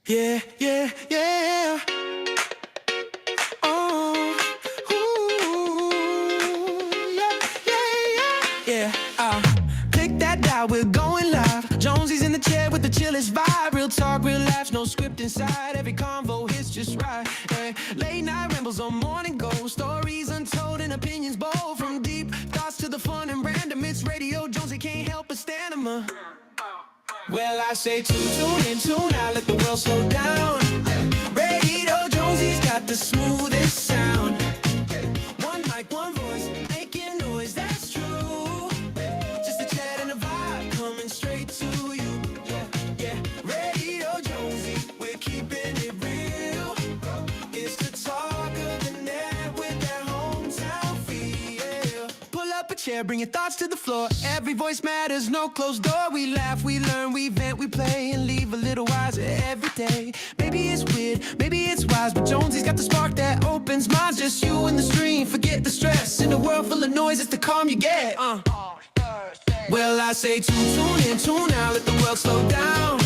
Yeah, yeah, yeah. Oh, ooh, yeah, yeah, yeah. Click that dial, we're going live. Jonesy's in the chair with the chillest vibe. Real talk, real laughs, no script inside. Every convo hits just right. Hey, late night rambles on morning go. Stories untold and opinions bold. From deep thoughts to the fun and random. It's Radio Jonesy, can't help but stand 'em. Well, I say tune in, tune out, let the world slow down. Radio Jonesy's got the smoothest sound. One mic, one voice, making noise, that's true. Just a chat and a vibe coming straight to you. Yeah, Radio Jonesy, we're keeping it real. It's the talk of the net with that hometown feel. Pull up a chair, bring your thoughts to the floor. Every voice matters, no closed door. We laugh, we learn, we vent, we play, and leave a little wiser every day. Maybe it's weird, maybe it's wise, but Jonesy's got the spark that opens minds. Just you and the stream, forget the stress. In a world full of noise, it's the calm you get. Well, I say tune in, tune out, let the world slow down.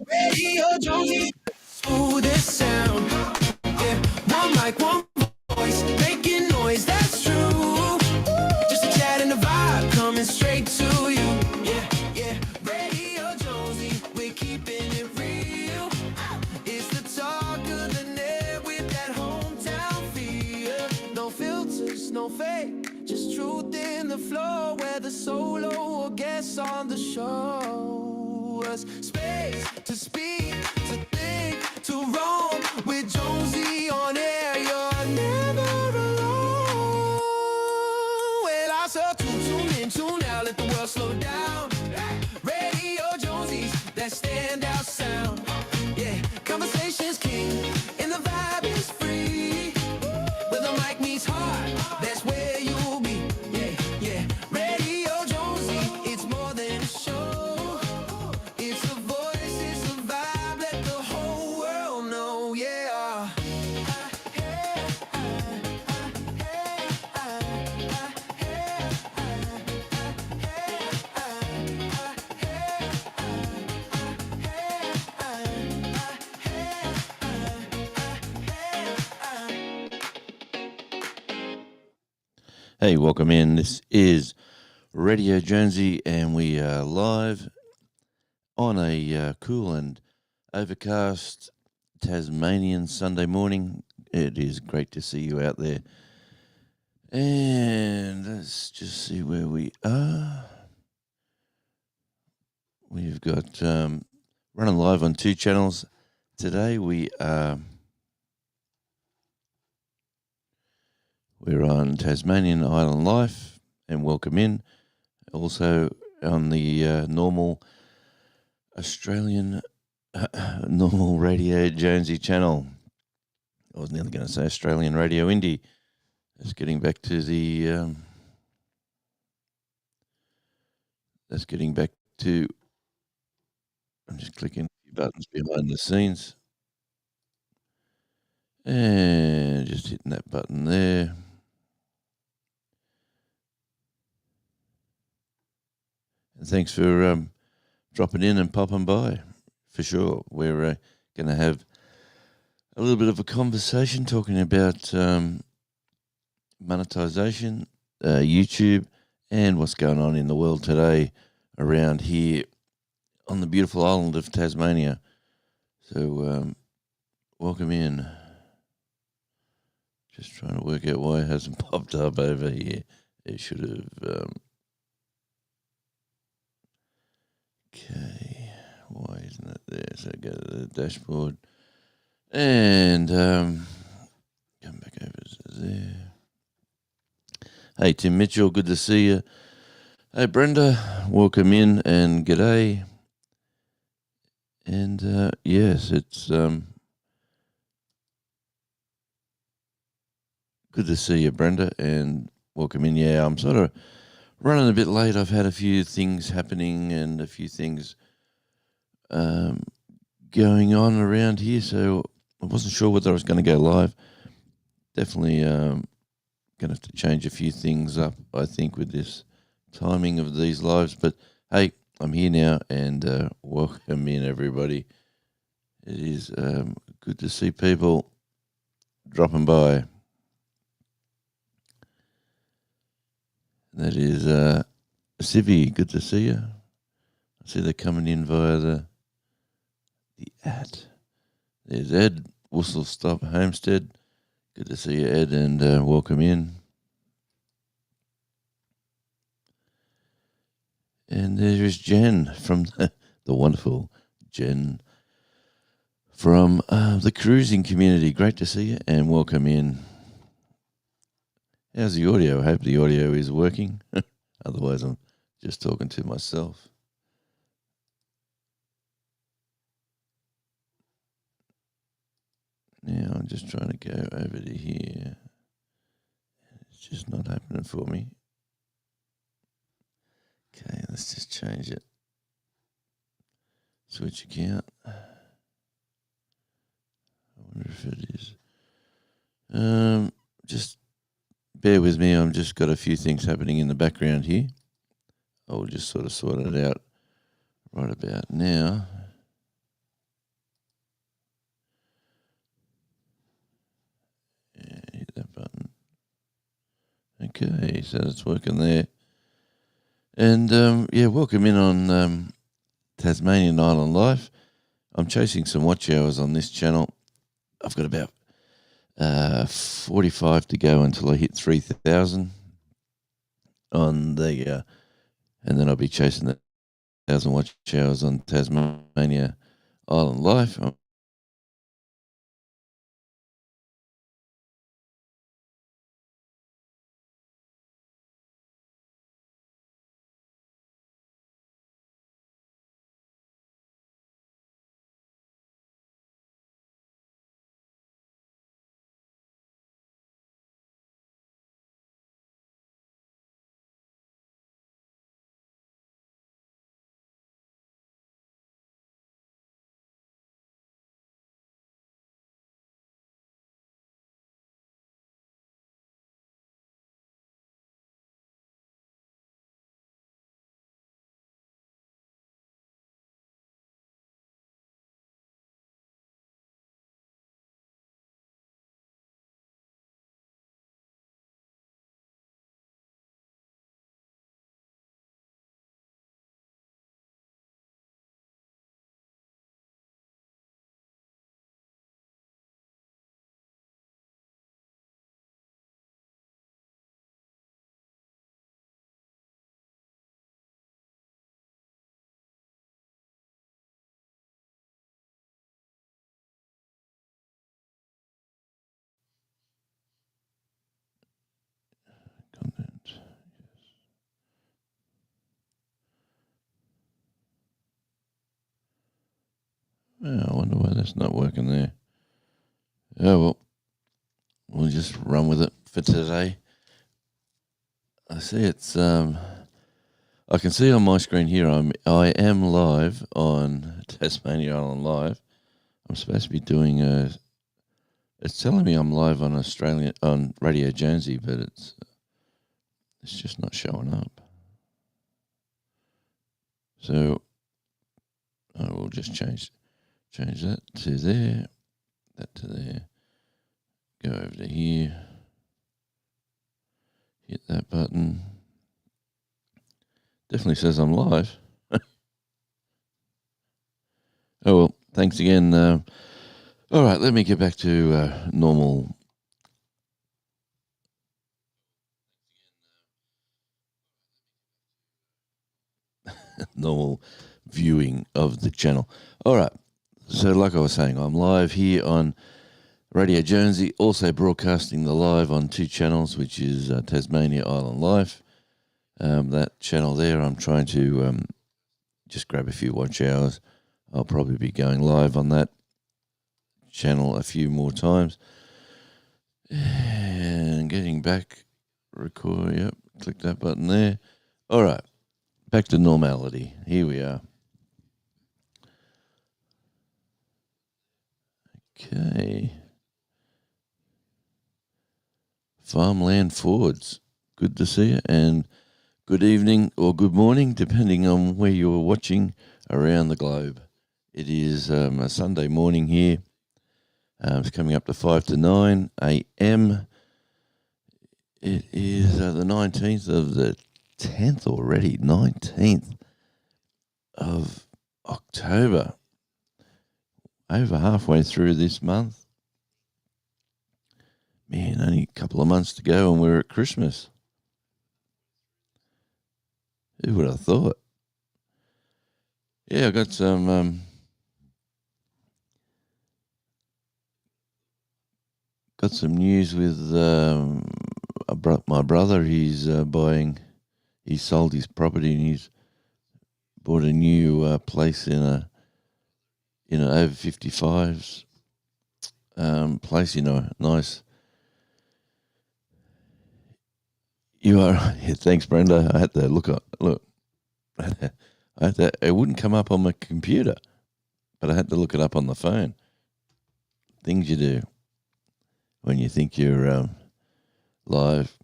Radio Jonesy, smoothest sound. Yeah, one mic, one voice, making noise, that's true. Just a chat and a vibe coming straight to you. Yeah, Radio Jonesy, we're keeping it real. It's the talk of the net with that hometown feel. No filters, no fake, just truth in the flow. Whether solo or guests on the show, us space to speak, to think, to roam. With Jonesy on air, you're never alone. Well, I saw tune in, tune out, let the world slow down. Radio Jonesy's that standout sound. Yeah, conversation's king, and the vibe is free. Where the mic meets heart, that's where you'll be. Yeah, Radio Jonesy, it's more than a show. It's a voice, it's a vibe, let the whole world know, yeah. Hey, welcome in. This is Radio Jonesy, and we are live on a cool and overcast Tasmanian Sunday morning. It is great to see you out there. And let's just see where we are. We've got running live on 2 channels. Today we're on Tasmanian Island Life and Welcome In. Also on the normal Australian normal Radio Jonesy channel. I was nearly going to say Australian Radio Indie. That's getting back to the I'm just clicking a few buttons behind the scenes and just hitting that button there. And thanks for dropping in and popping by, for sure. We're going to have a little bit of a conversation talking about monetization, YouTube, and what's going on in the world today around here on the beautiful island of Tasmania. So welcome in. Just trying to work out why it hasn't popped up over here. It should have... Okay, why isn't it there? So go to the dashboard and come back over to there. Hey, Tim Mitchell, good to see you. Hey, Brenda, welcome in and g'day. And yes, it's good to see you, Brenda, and welcome in. Yeah, I'm sort of running a bit late. I've had a few things happening and a few things going on around here, so I wasn't sure whether I was going to go live. Definitely going to have to change a few things up, I think, with this timing of these lives. But hey, I'm here now, and welcome in, everybody. It is good to see people dropping by. That is Civvy, good to see you. I see they're coming in via the at. There's Ed, Whistle Stop Homestead. Good to see you, Ed, and welcome in. And there is Jen from the wonderful Jen from the cruising community. Great to see you and welcome in. How's the audio? I hope the audio is working. Otherwise, I'm just talking to myself. Now I'm just trying to go over to here. It's just not happening for me. Okay, let's just change it. Switch account. I wonder if it is. Just bear with me. I've just got a few things happening in the background here. I'll just sort of sort it out right about now. Yeah, hit that button. Okay, so it's working there. And welcome in on Tasmanian Island Life. I'm chasing some watch hours on this channel. I've got about 45 to go until I hit 3,000 on the, and then I'll be chasing the 1,000 watch hours on Tasmania Island Life. Content. Oh, I wonder why that's not working there. Oh, well, we'll just run with it for today. I see it's, I can see on my screen here, I am live on Tasmania Island Live. I'm supposed to be doing it's telling me I'm live on on Radio Jonesy, but it's just not showing up. So I will just change that to there, that to there, go over to here, hit that button. Definitely says I'm live. Oh, well, thanks again. All right, let me get back to normal. Normal viewing of the channel. All right, so like I was saying, I'm live here on Radio Jonesy, also broadcasting the live on 2 channels, which is Tasmania Island Life. That channel there, I'm trying to just grab a few watch hours. I'll probably be going live on that channel a few more times. And getting back, record, yep, click that button there. All right, back to normality. Here we are. Okay. Farmland Fords, good to see you, and good evening or good morning, depending on where you're watching around the globe. It is a Sunday morning here. It's coming up to 5 to 9 a.m. It is the 19th of the 10th already, 19th of October. Over halfway through this month. Man, only a couple of months to go and we're at Christmas. Who would have thought? Yeah, I got some news with my brother. He's sold his property and he's bought a new place in a over 55s place, nice. You are. Yeah, thanks, Brenda. I had to look. It wouldn't come up on my computer, but I had to look it up on the phone. Things you do when you think you're live.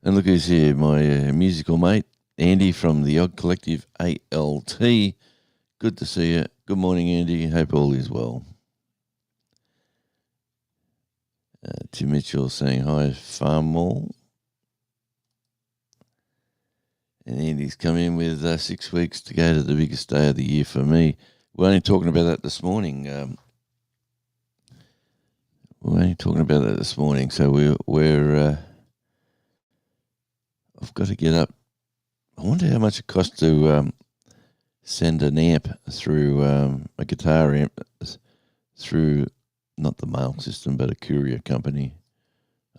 And look who's here, my musical mate, Andy from the Odd Collective ALT. Good to see you. Good morning, Andy. Hope all is well. Tim Mitchell saying hi, Farm Mall. And Andy's come in with 6 weeks to go to the biggest day of the year for me. We're only talking about that this morning. So we're I've got to get up. I wonder how much it costs to send an amp through a guitar amp through not the mail system but a courier company.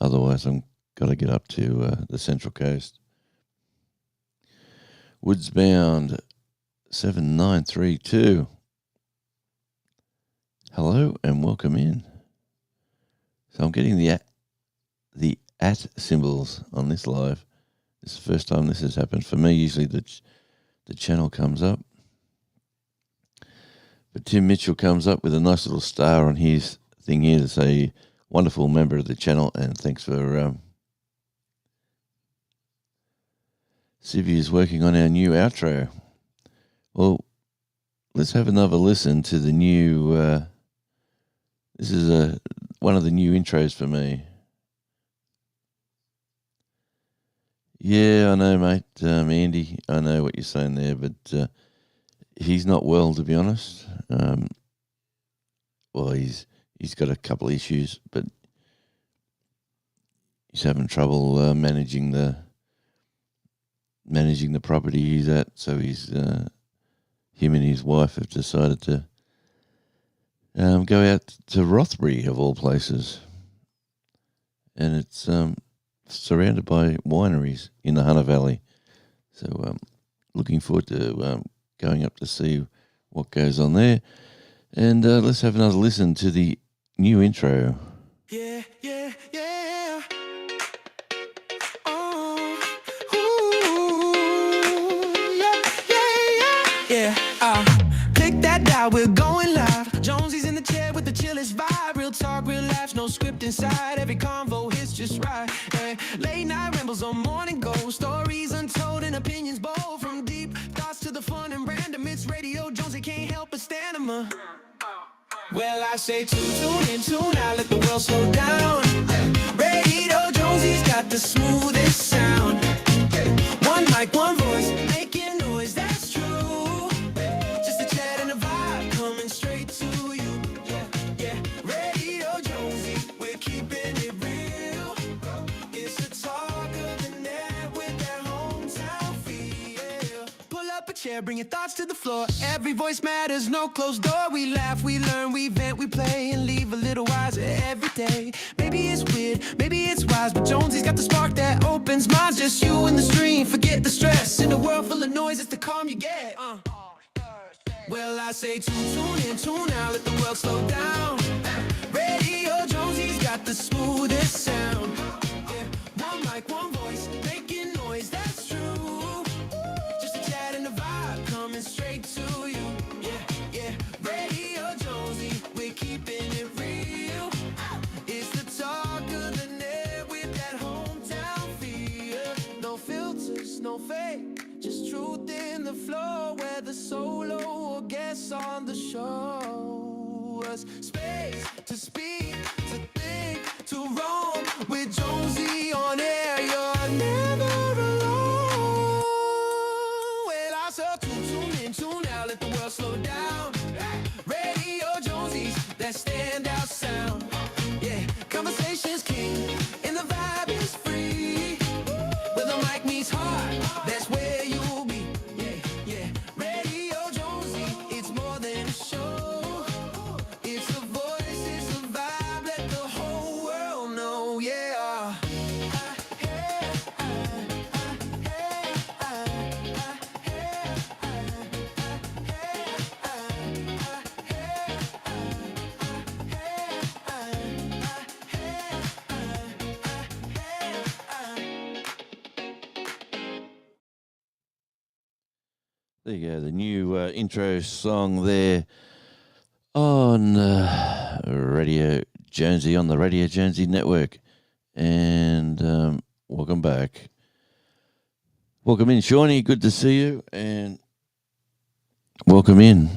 Otherwise, I'm got to get up to the Central Coast. Woodsbound 7932. Hello and welcome in. So I'm getting the at symbols on this live. This is the first time this has happened for me. Usually the channel comes up. But Tim Mitchell comes up with a nice little star on his thing here to say, wonderful member of the channel and thanks for... Sivy is working on our new outro. Well, let's have another listen to the new... this is one of the new intros for me. Yeah, I know, mate. Andy, I know what you're saying there, but he's not well, to be honest. Well, he's got a couple of issues, but he's having trouble managing the property he's at. So he's him and his wife have decided to go out to Rothbury, of all places, and it's surrounded by wineries in the Hunter Valley. So looking forward to going up to see what goes on there. And let's have another listen to the new intro. Yeah, yeah, yeah. Click that dial, we're going live. Jonesy's in the chair with the chillest vibe. Real talk, real laughs, no script inside. Every convo hits just right. Hey, late night rambles on morning go. Stories untold and opinions bold. From deep thoughts to the fun and random. It's Radio Jonesy, can't help but stand 'em. Well, I say tune in, tune out, let the world slow down. Radio Jonesy's got the smoothest sound. One mic, one voice, making noise, that's true. Just a chat and a vibe coming straight to you. Yeah, Radio Jonesy, we're keeping it real. It's the talk of the net with that hometown feel. Pull up a chair, bring your thoughts to the floor. Every voice matters, no closed door. We laugh, we learn, we vent, we play, and leave a little wiser every day. Maybe it's weird, maybe it's wise, but Jonesy's got the spark that opens minds. Just you and the stream, forget the stress. In a world full of noise, it's the calm you get. Well, I say tune in, tune out, let the world slow down. Radio Jonesy's got the smoothest sound. Yeah, one mic, one voice, making noise, that's true. Just a chat and a vibe coming straight to you. Yeah, Radio Jonesy, we're keeping it real. It's the talk of the net with that hometown feel. No filters, no fake, Just truth in the flow, whether solo or guests on the show. Us space to speak, to think, to roam. With Jonesy on air, you're never alone. Well, I saw tune in, tune out, let the world slow down. Radio Jonesy's that standout sound. Yeah, conversation's king, and the vibe is free. Where the mic meets heart, that's where you'll be. Yeah, yeah. Radio Jonesy, it's more than a show. It's a voice, it's a vibe, let the whole world know. Yeah. There you go, the new intro song there on Radio Jonesy, on the Radio Jonesy Network. And welcome back. Welcome in, Shawnee. Good to see you. And welcome in.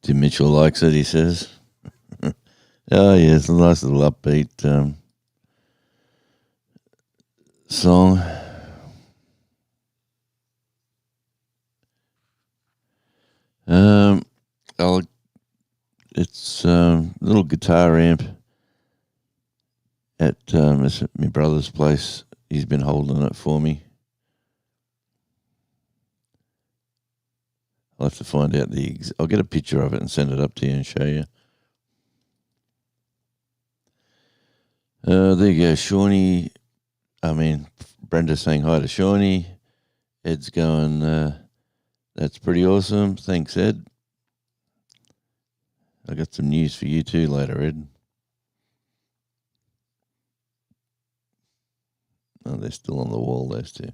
Tim Mitchell likes it, he says. Oh, yeah, it's a nice little upbeat song. It's a little guitar amp at my brother's place. He's been holding it for me. I'll have to find out I'll get a picture of it and send it up to you and show you. There you go, Shawnee. Brenda's saying hi to Shawnee. Ed's going, that's pretty awesome. Thanks, Ed. I got some news for you too later, Ed. Oh, they're still on the wall, those two.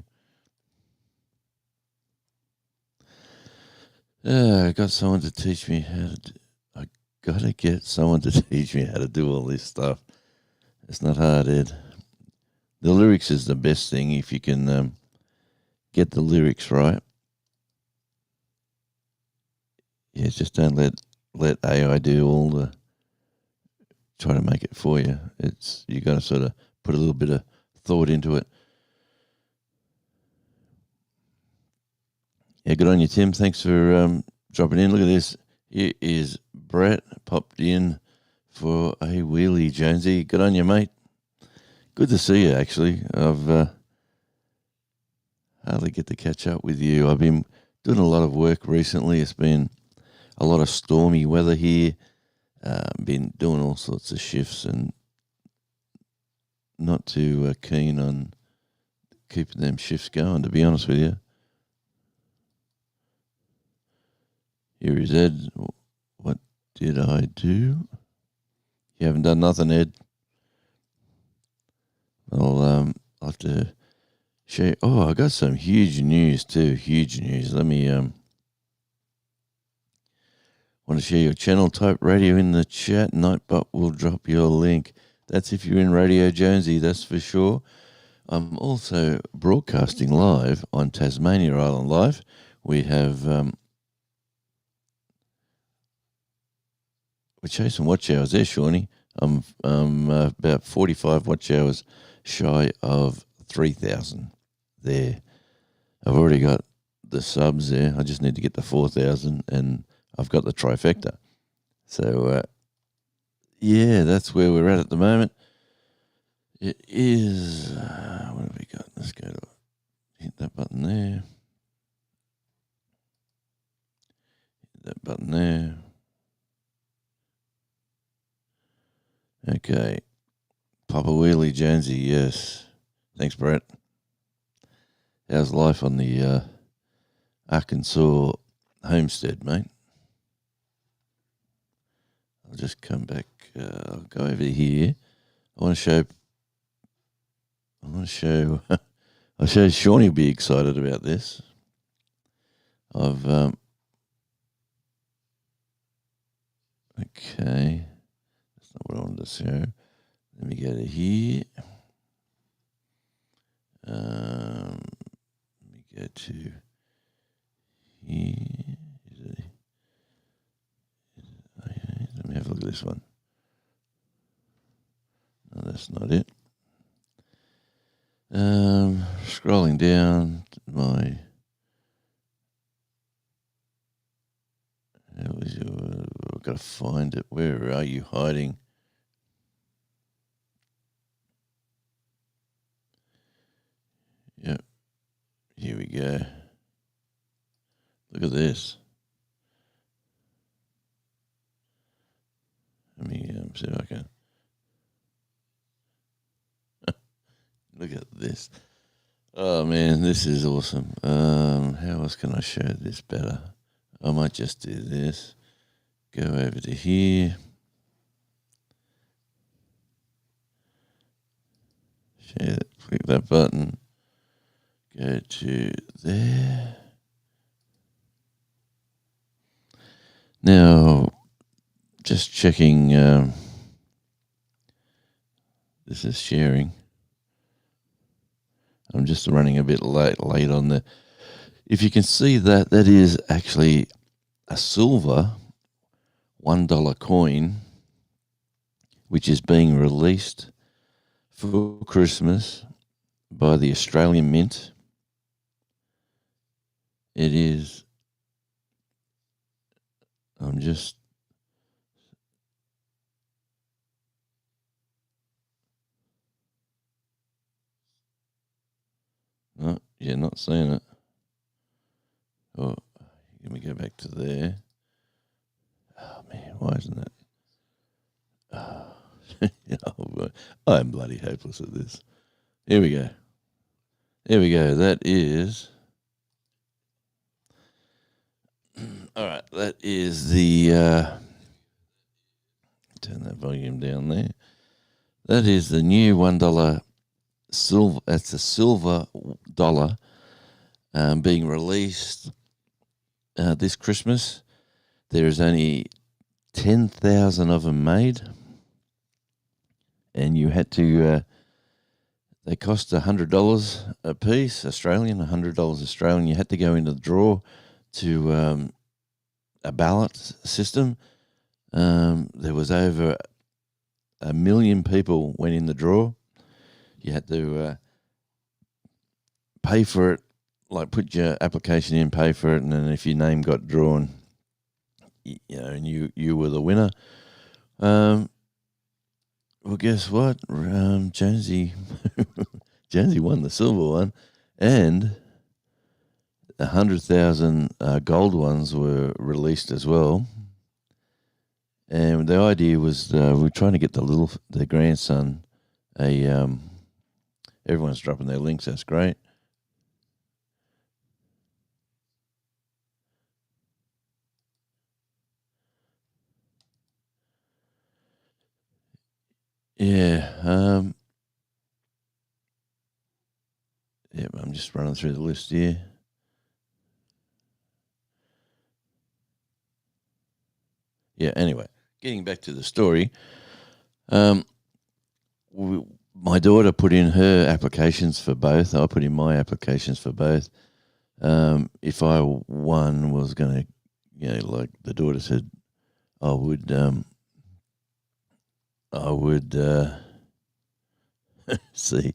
I got someone to teach me how to I got to get someone to teach me how to do all this stuff. It's not hard, Ed. The lyrics is the best thing if you can get the lyrics right. Yeah, just don't let AI do all the try to make it for you. You got to sort of put a little bit of thought into it. Yeah, good on you, Tim. Thanks for dropping in. Look at this. Here is Brett popped in for a wheelie, Jonesy. Good on you, mate. Good to see you, actually. I've hardly get to catch up with you. I've been doing a lot of work recently. It's been a lot of stormy weather here. Been doing all sorts of shifts and not too keen on keeping them shifts going, to be honest with you. Here is Ed. What did I do? You haven't done nothing, Ed. I'll have to share. Oh, I got some huge news too. Huge news. Let me want to share your channel. Type radio in the chat. Nightbot will drop your link. That's if you're in Radio Jonesy, that's for sure. I'm also broadcasting live on Tasmania Island Live. We have we're chasing watch hours there, Shawnee. I'm about 45 watch hours shy of 3,000 there. I've already got the subs there. I just need to get the 4,000 and I've got the trifecta. So, yeah, that's where we're at the moment. It is, what have we got? Let's go to hit that button there. Hit that button there. Okay. Papa Wheelie Jonesy, yes. Thanks, Brett. How's life on the Arkansas homestead, mate? I'll just come back. I'll go over here. I want to show. I'll show Shawnee will be excited about this. Okay. That's not what I wanted to show. Let me go to here. to here. Okay, let me have a look at this one. No, that's not it. Scrolling down to my. I've got to find it. Where are you hiding? Yep. Here we go. Look at this. Let me see if I can. Look at this. Oh man, this is awesome. How else can I show this better? I might just do this. Go over to here. Share. Click that button. Go to there. Now, just checking. This is sharing. I'm just running a bit late on the. If you can see that, that is actually a silver $1 coin, which is being released for Christmas by the Australian Mint. It is. I'm just. No, yeah, not seeing it. Oh, let me go back to there. Oh man, why isn't it? Oh, I'm bloody hopeless at this. Here we go. There we go. That is. All right, that is the. Turn that volume down there. That is the new $1 silver. That's a silver dollar being released this Christmas. There is only 10,000 of them made, and you had to. They cost $100 a piece, Australian, $100 Australian. You had to go into the draw to a ballot system. There was over 1 million people went in the draw. You had to pay for it, like put your application in, pay for it, and then if your name got drawn, and you were the winner. Well, guess what? Jonesy won the silver one, and 100,000 gold ones were released as well. And the idea was we're trying to get the grandson a. Everyone's dropping their links. That's great. Yeah. Yeah, I'm just running through the list here. Yeah, anyway, getting back to the story. My daughter put in her applications for both. I put in my applications for both. If I won, was going to, like the daughter said, I would see.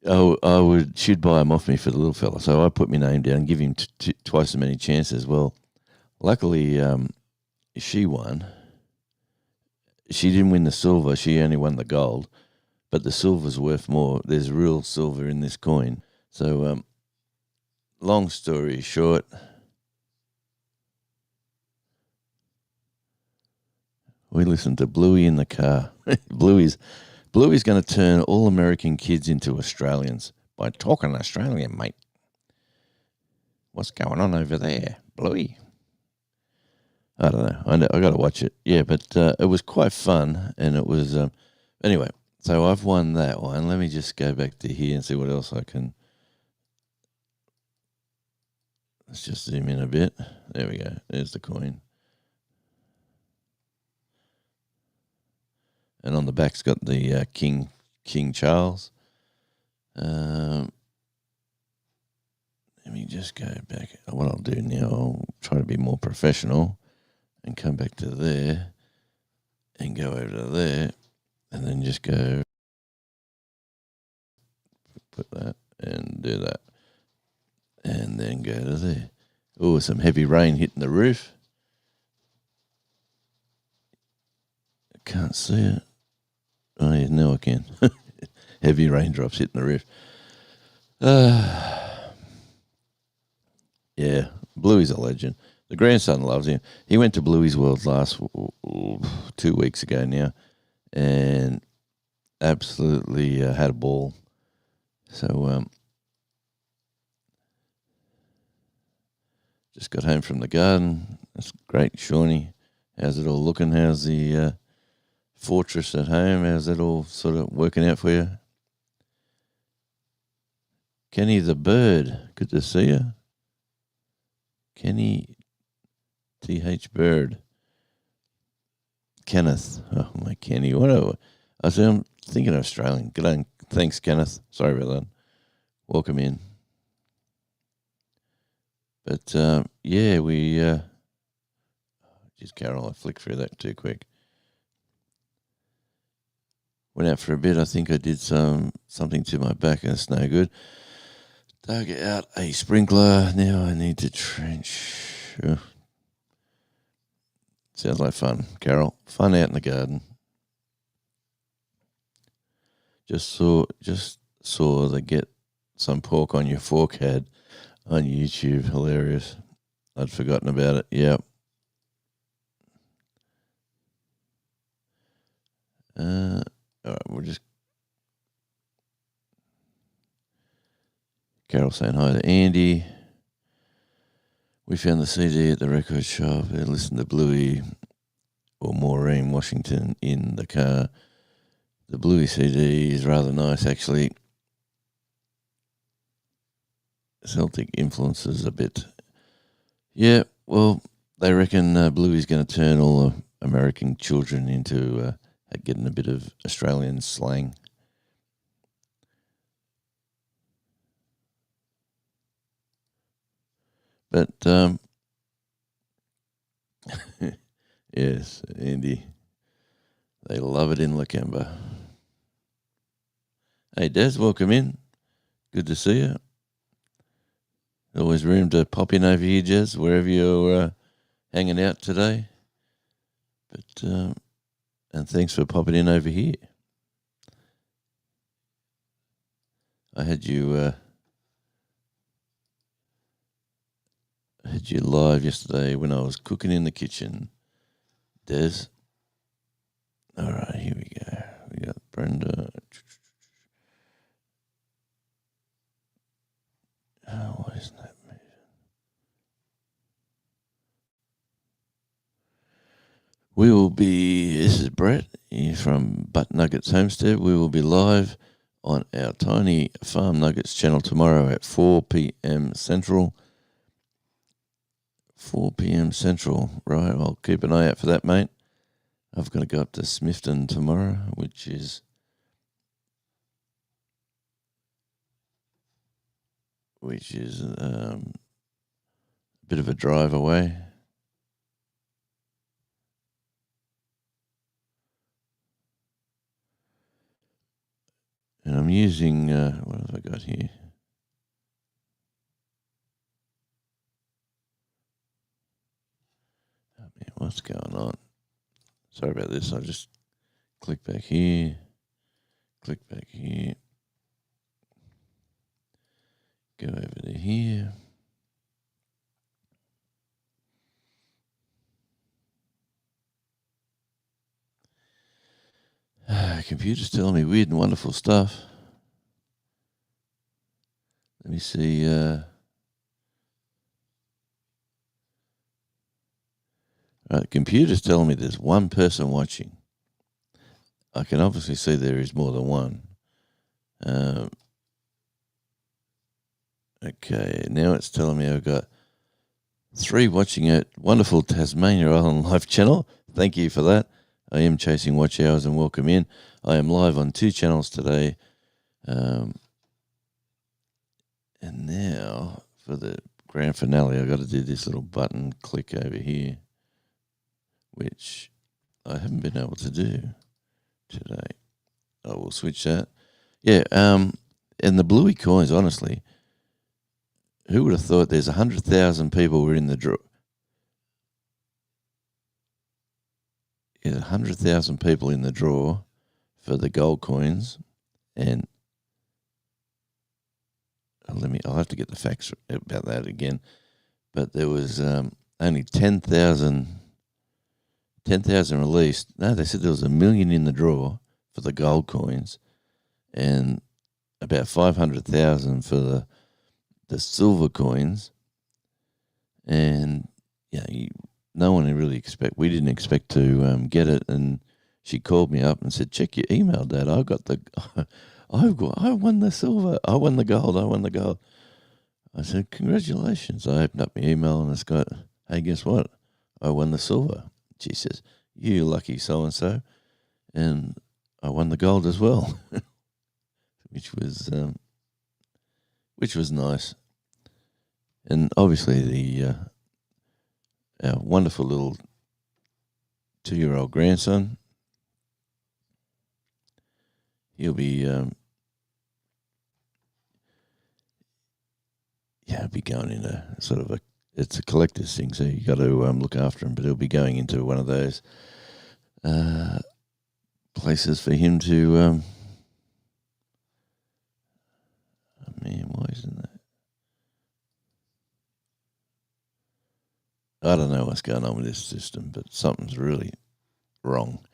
I would. She'd buy them off me for the little fella. So I put my name down, give him twice as many chances. Well, luckily, she won. She didn't win the silver. She only won the gold, but the silver's worth more. There's real silver in this coin. So, long story short, we listened to Bluey in the car. Bluey's going to turn all American kids into Australians by talking Australian, mate. What's going on over there, Bluey? I don't know. I got to watch it. Yeah, but it was quite fun, and it was anyway. So I've won that one. Let me just go back to here and see what else I can. Let's just zoom in a bit. There we go. There's the coin. And on the back's got the King Charles. just go back. What I'll do now, I'll try to be more professional and come back to there and go over to there and then just go put that and do that and then go to there. Oh, some heavy rain hitting the roof. I can't see it. Oh, yeah, now I can. Heavy raindrops hitting the roof. Yeah, Bluey's a legend. The grandson loves him. He went to Bluey's World 2 weeks ago now and absolutely had a ball. So just got home from the garden. That's great, Shawnee. How's it all looking? How's the fortress at home? How's it all sort of working out for you? Kenny the Bird, good to see you. Kenny T.H. Bird. Kenneth. Oh, my Kenny. I'm thinking Australian. Good on. Thanks, Kenneth. Sorry about that. Welcome in. But, yeah, we... Geez, Carol, I flicked through that too quick. Went out for a bit. I think I did something to my back and it's no good. Dug out a sprinkler. Now I need to trench. Sounds like fun, Carol. Fun out in the garden. Just saw the Get Some Pork on Your Fork ad on YouTube. Hilarious. I'd forgotten about it. Yep. All right, we'll just... Carol saying hi to Andy. We found the CD at the record shop and listened to Bluey or Maureen Washington in the car. The Bluey CD is rather nice, actually. Celtic influences a bit. Yeah, well, they reckon Bluey's going to turn all the American children into getting a bit of Australian slang. But, yes, Andy, they love it in Lakemba. Hey, Des, welcome in. Good to see you. Always room to pop in over here, Jez, wherever you're hanging out today. But, and thanks for popping in over here. I had you live yesterday when I was cooking in the kitchen, Des. All right, here we go. We got Brenda. Oh, why isn't that moving? We will be, this is Brett from Butt Nuggets Homestead. We will be live on our Tiny Farm Nuggets channel tomorrow at 4 p.m. Central. 4 p.m. Central. Right, I'll keep an eye out for that, mate. I've got to go up to Smithton tomorrow, which is a bit of a drive away. And I'm using, what have I got here? Oh, man, what's going on? Sorry about this. I'll just click back here, click back here, go over to here. Computer's telling me weird and wonderful stuff. Let me see. The computer's telling me there's one person watching. I can obviously see there is more than one. Okay, now it's telling me I've got 3 watching at wonderful Tasmania Island Live channel. Thank you for that. I am chasing watch hours and welcome in. I am live on 2 channels today. And now for the grand finale, I've got to do this little button click over here, which I haven't been able to do today. I will switch that. Yeah, and the Bluey coins, honestly, who would have thought there's 100,000 people were in the draw? Yeah, 100,000 people in the draw for the gold coins, and I'll have to get the facts about that again. But there was only 10,000 released. No, they said there was 1 million in the draw for the gold coins, and about 500,000 for the silver coins. And no one really we didn't expect to get it. And she called me up and said, "Check your email, Dad. I won the silver. I won the gold. I said, "Congratulations." I opened up my email and it's got, "Hey, guess what? I won the silver." She says, "You lucky so-and-so." And I won the gold as well, which was nice. And obviously our wonderful little 2-year-old grandson, he'll be be going in a sort of it's a collector's thing, so you got to look after him. But he'll be going into one of those places for him to. Man, why isn't that? I don't know what's going on with this system, but something's really wrong.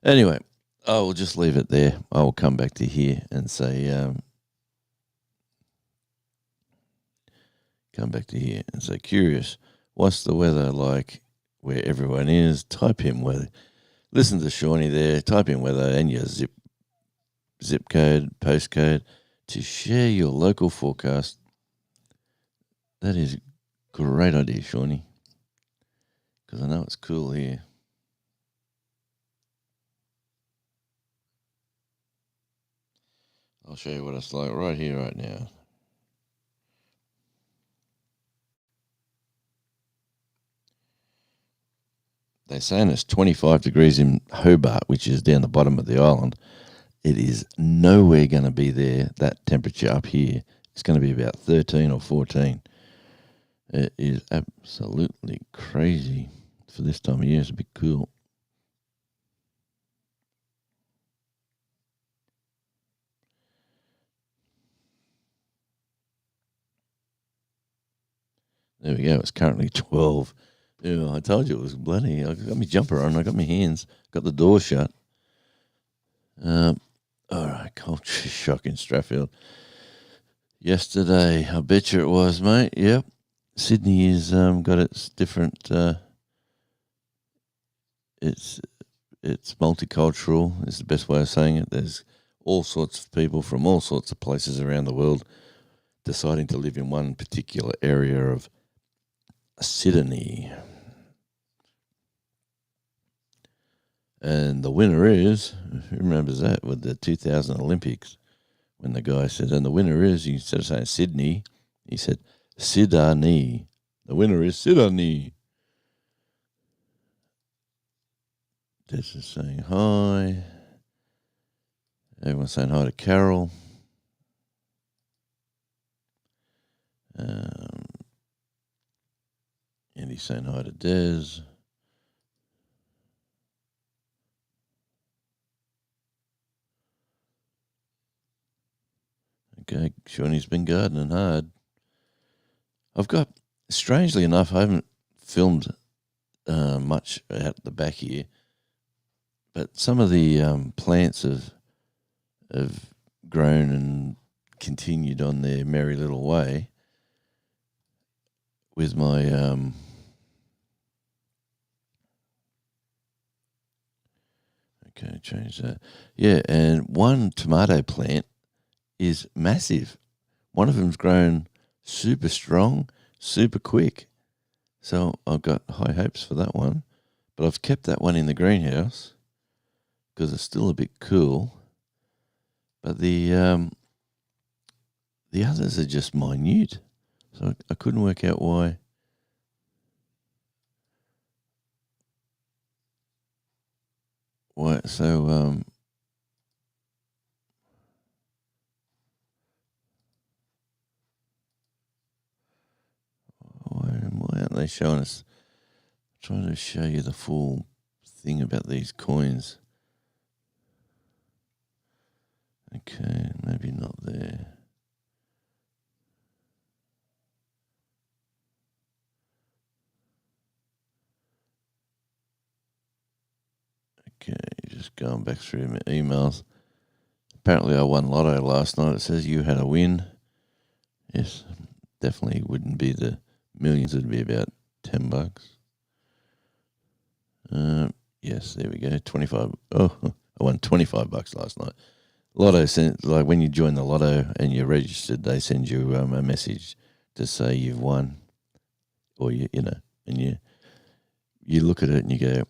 Anyway, I will just leave it there. I will come back to here and say. Come back to here and say, "Curious, what's the weather like where everyone is?" Type in weather. Listen to Shawnee there. Type in weather and your zip code, postcode to share your local forecast. That is a great idea, Shawnee, because I know it's cool here. I'll show you what it's like right here, right now. They're saying it's 25 degrees in Hobart, which is down the bottom of the island. It is nowhere going to be there, that temperature up here. It's going to be about 13 or 14. It is absolutely crazy for this time of year. It's a bit cool. There we go. It's currently 12. Yeah, I told you it was bloody. I got my jumper on. I got my hands. Got the door shut. All right, culture shock in Strathfield. Yesterday, I bet you it was, mate. Yep. Sydney has got its different. It's multicultural. Is the best way of saying it. There's all sorts of people from all sorts of places around the world deciding to live in one particular area of Sydney. And the winner is, who remembers that, with the 2000 Olympics, when the guy said, and the winner is, instead of saying Sydney, he said Sydney. The winner is Sydney. This is saying hi. Everyone's saying hi to Carol. And he's saying hi to Des. Okay, Shawnee's been gardening hard. Strangely enough, I haven't filmed much out the back here, but some of the plants have grown and continued on their merry little way with my okay, change that. Yeah, and one tomato plant is massive. One of them's grown super strong, super quick. So I've got high hopes for that one. But I've kept that one in the greenhouse because it's still a bit cool. But the others are just minute. So I couldn't work out why. So why aren't they showing us? I'm trying to show you the full thing about these coins. Okay, maybe not there. Okay, just going back through my emails. Apparently I won lotto last night. It says you had a win. Yes, definitely wouldn't be the millions. It'd be about $10. Yes, there we go. 25. Oh, I won $25 last night. Lotto sent, like when you join the lotto and you're registered, they send you a message to say you've won, or and you look at it and you go,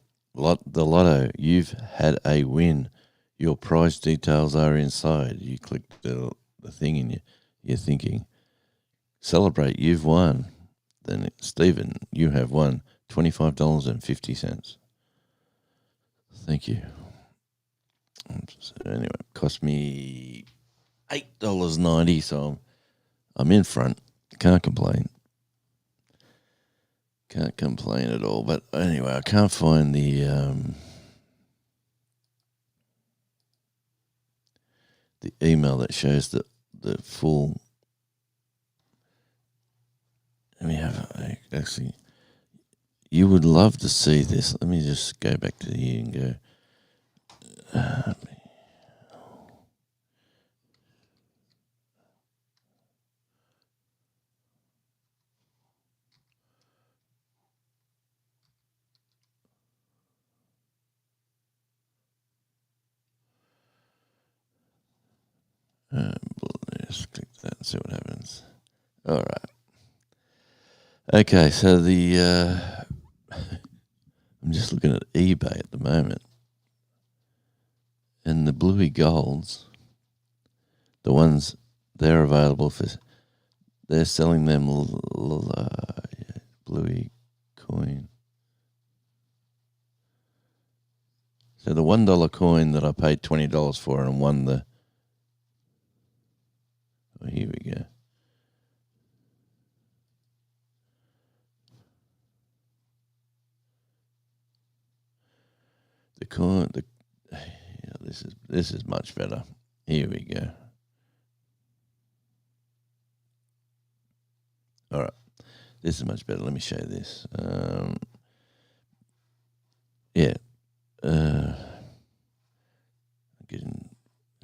the lotto, you've had a win. Your prize details are inside. You click the thing and you're thinking, celebrate, you've won. Then Stephen, you have won $25.50. Thank you. So anyway, it cost me $8.90, so I'm in front. Can't complain. Can't complain at all. But anyway, I can't find the email that shows the full. Let me actually. You would love to see this. Let me just go back to here and go. Let's click that and see what happens. All right. Okay, so I'm just looking at eBay at the moment, and the Bluey Golds, the ones they're available for, they're selling them Bluey coin. So the $1 coin that I paid $20 for and won the. Oh, here we go. The coin, this is much better. Here we go. All right, this is much better. Let me show you this. I've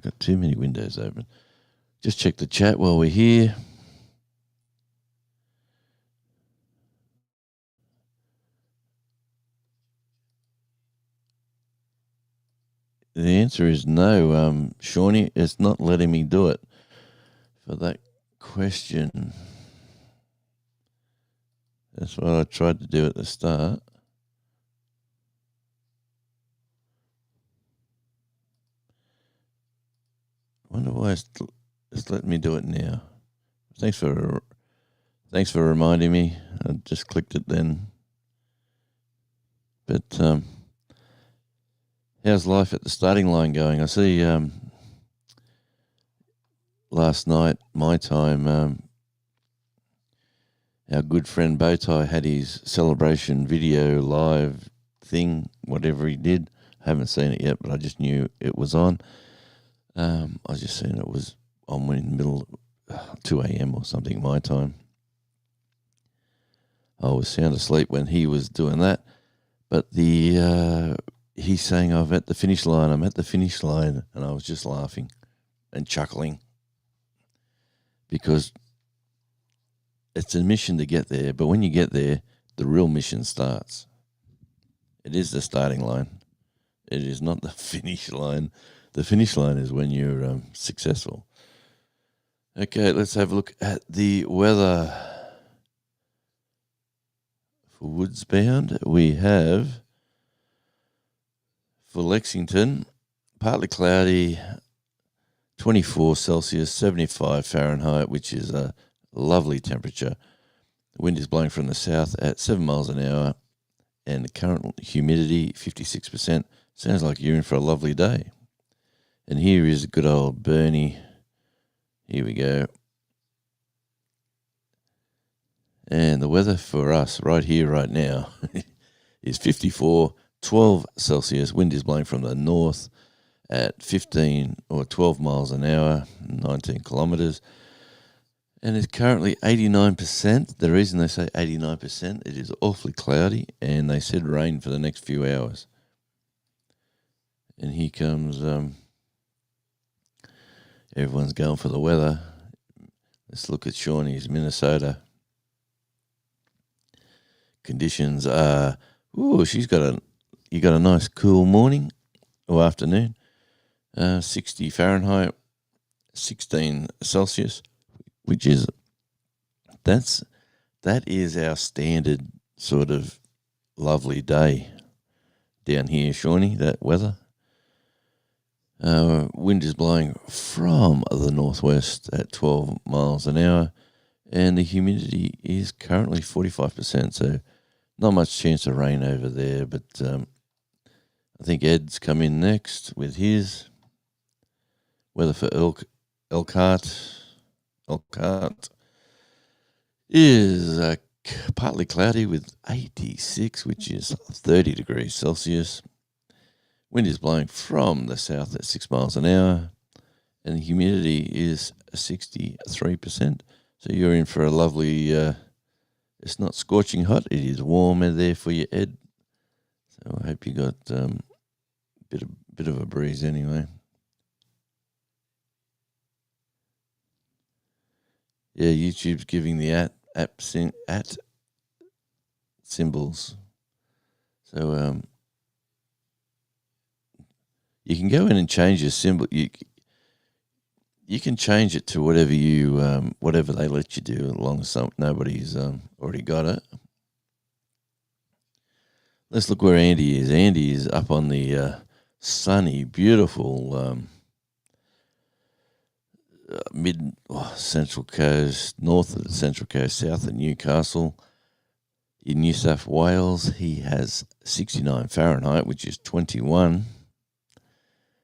got too many windows open. Just check the chat while we're here. The answer is no, Shawnee. It's not letting me do it for that question. That's what I tried to do at the start. I wonder why it's letting me do it now. Thanks for reminding me. I just clicked it then. But how's life at the starting line going? I see last night, my time, our good friend Bowtie had his celebration video live thing, whatever he did. I haven't seen it yet, but I just knew it was on. I was just seeing it was on in the middle of 2 a.m. or something, my time. I was sound asleep when he was doing that. But he's saying, I'm at the finish line, and I was just laughing and chuckling because it's a mission to get there, but when you get there, the real mission starts. It is the starting line. It is not the finish line. The finish line is when you're successful. Okay, let's have a look at the weather. For Woodsbound, we have, for Lexington, partly cloudy, 24 Celsius, 75 Fahrenheit, which is a lovely temperature. The wind is blowing from the south at 7 miles an hour, and the current humidity 56%. Sounds like you're in for a lovely day. And here is good old Bernie. Here we go. And the weather for us right here, right now, is 54, 12 Celsius. Wind is blowing from the north at 15 or 12 miles an hour, 19 kilometres. And it's currently 89%. The reason they say 89%, it is awfully cloudy, and they said rain for the next few hours. And here comes, everyone's going for the weather. Let's look at Shawnee's, Minnesota. Conditions are, you got a nice cool morning or afternoon. 60 Fahrenheit, 16 Celsius, which is, that is our standard sort of lovely day down here, Shawnee, that weather. Wind is blowing from the northwest at 12 miles an hour, and the humidity is currently 45%, so not much chance of rain over there, but I think Ed's come in next with his weather for Elkhart. Elkhart is partly cloudy with 86, which is 30 degrees Celsius. Wind is blowing from the south at 6 miles an hour, and the humidity is 63%. So you're in for a lovely, it's not scorching hot, it is warmer there for you, Ed. So I hope you got a bit of a breeze anyway. Yeah, YouTube's giving the at symbols. So you can go in and change your symbol. You can change it to whatever whatever they let you do, as long as nobody's already got it. Let's look where Andy is. Andy is up on the sunny, beautiful Central Coast, north of the Central Coast, south of Newcastle. In New South Wales, he has 69 Fahrenheit, which is 21.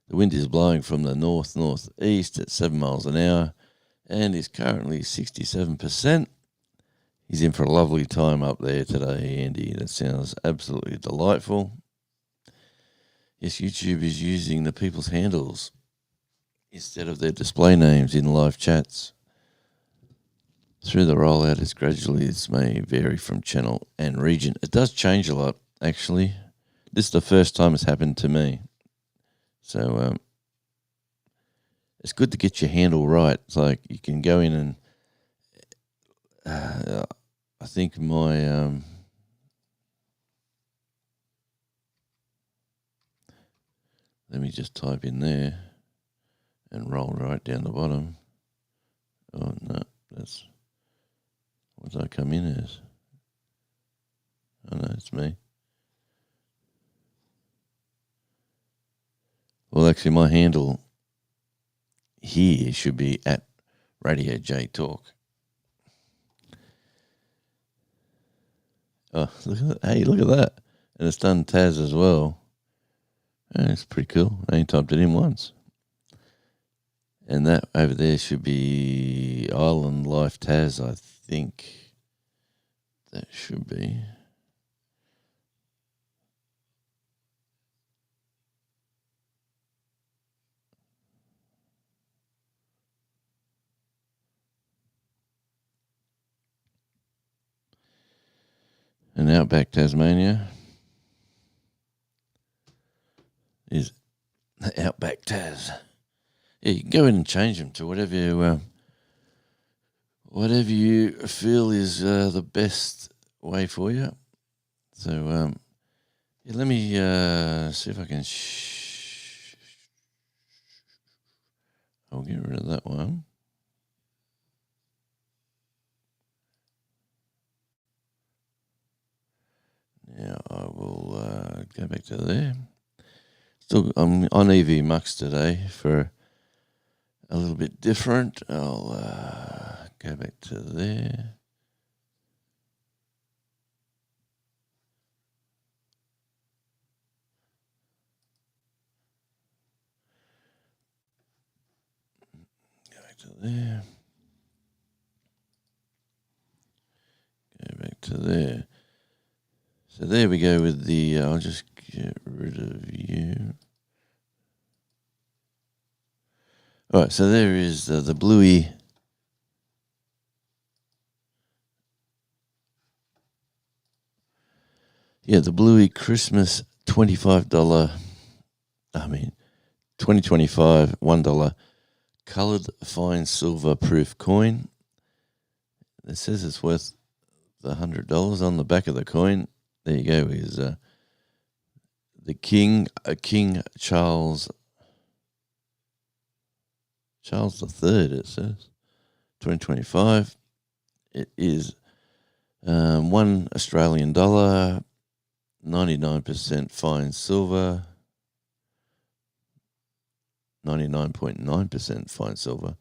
The wind is blowing from the north-northeast at 7 miles an hour, and is currently 67%. He's in for a lovely time up there today, Andy. That sounds absolutely delightful. Yes, YouTube is using the people's handles instead of their display names in live chats. Through the rollout, this may vary from channel and region. It does change a lot, actually. This is the first time it's happened to me. So it's good to get your handle right. It's like you can go in and I think my let me just type in there and roll right down the bottom. Oh no, that's what did I come in as? Oh no, it's me. Well, actually, my handle here should be at Radio J Talk. Oh, look at that. Hey, look at that. And it's done Taz as well. It's pretty cool. I only typed it in once. And that over there should be Island Life Taz, I think. That should be. And Outback Tasmania is Outback Taz. Yeah, you can go in and change them to whatever you feel is the best way for you. So yeah, let me see if I can. I'll get rid of that one. Now I will go back to there. Still, I'm on EV Mux today for a little bit different. I'll go back to there. Go back to there. Go back to there. So there we go with the, I'll just get rid of you. All right, so there is the Bluey. Yeah, the Bluey Christmas $25, 2025 $1 coloured fine silver proof coin. It says it's worth the $100 on the back of the coin. There you go. Is the King Charles III? It says 2025. It is $1 Australian, 99% fine silver, 99.9% fine silver.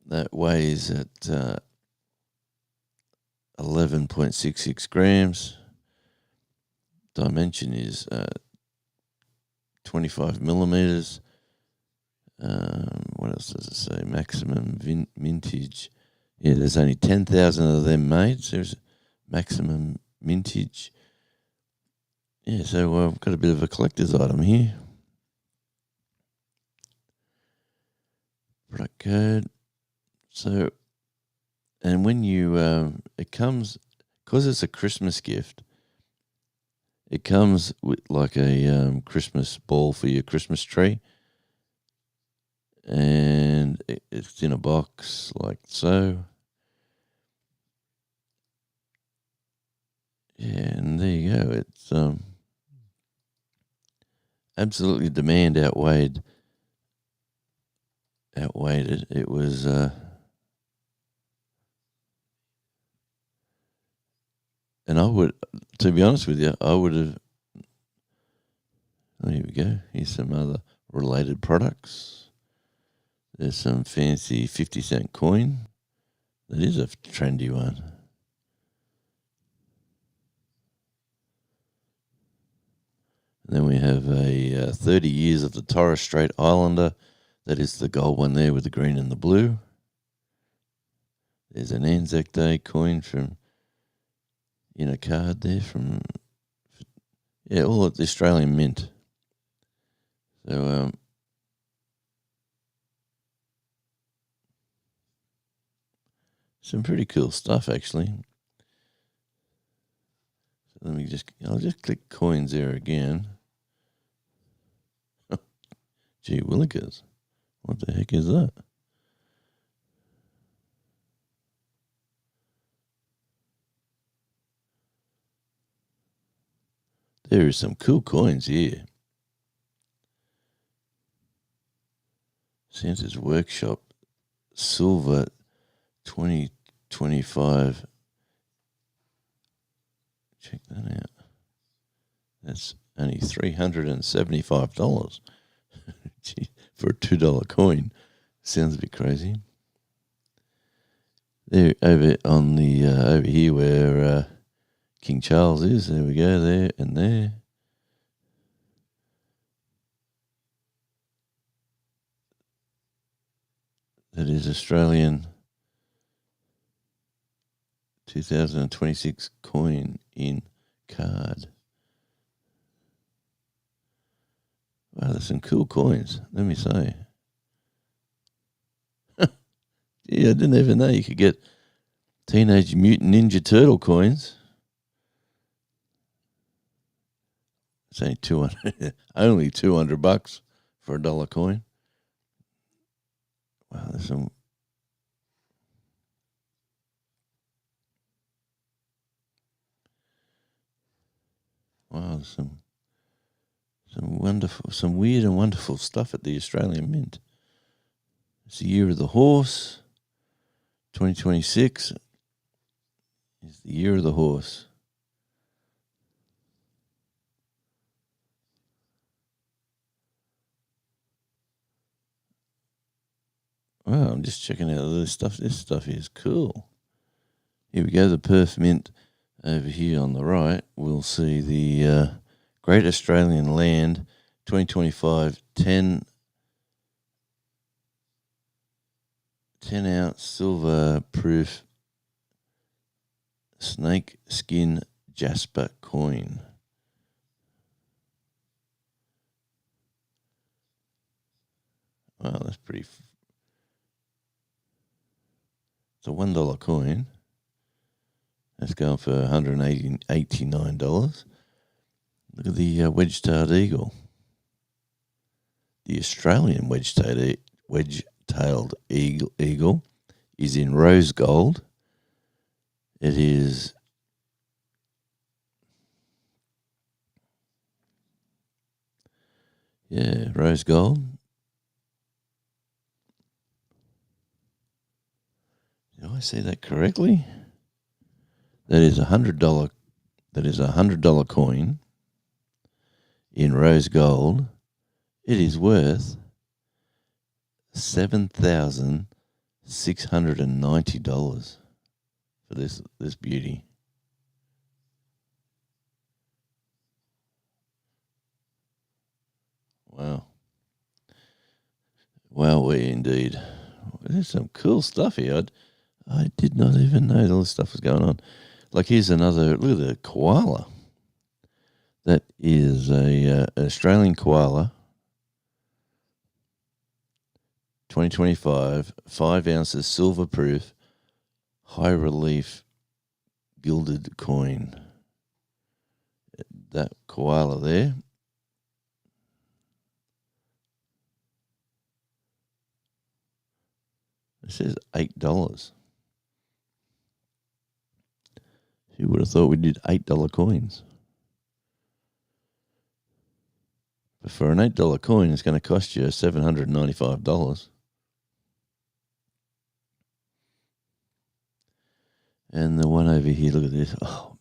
That weighs at 11.66 grams. Dimension is 25 millimeters. What else does it say? Maximum mintage. Yeah, there's only 10,000 of them made. So there's maximum mintage. Yeah, so I've got a bit of a collector's item here. Product code. So, and when you, it comes, because it's a Christmas gift, it comes with like a Christmas ball for your Christmas tree. And it's in a box like so. Yeah, and there you go. It's absolutely demand outweighed it. It was and I would, to be honest with you, I would have. Oh, here we go. Here's some other related products. There's some fancy 50-cent coin. That is a trendy one. And then we have a 30 years of the Torres Strait Islander. That is the gold one there with the green and the blue. There's an Anzac Day coin from, in a card there from, yeah, all at the Australian Mint. So, some pretty cool stuff, actually. So I'll just click coins there again. Gee willikers. What the heck is that? There is some cool coins here. Santa's Workshop Silver 2025. Check that out. That's only $375. Gee, for a $2 coin. Sounds a bit crazy. There, over on the over here where King Charles is. There we go. There and there. That is Australian 2026 coin in card. Wow, there's some cool coins, let me say. Yeah, I didn't even know you could get Teenage Mutant Ninja Turtle coins. It's only only $200 for a dollar coin. Wow, there's some. Wow, some wonderful, some weird and wonderful stuff at the Australian Mint. It's the year of the horse. 2026 is the year of the horse. Wow, I'm just checking out this stuff. This stuff is cool. Here we go, the Perth Mint over here on the right. We'll see the Great Australian Land 2025 10 ounce silver proof snake skin jasper coin. Wow, that's pretty. It's a $1 coin. That's going for $189. Look at the wedge-tailed eagle. The Australian wedge-tailed eagle is in rose gold. It is rose gold. Did I say that correctly? That is $100. That is $100 coin in rose gold. It is worth $7,690 for this beauty. Wow. Wow, indeed. There's some cool stuff here. I did not even know all this stuff was going on. Like, here's another, look at the koala. That is an Australian koala, 2025, 5 ounces silver proof, high relief gilded coin. That koala there. It says $8. Who would have thought we did $8 coins? But for an $8 coin, it's going to cost you $795. And the one over here, look at this. Oh,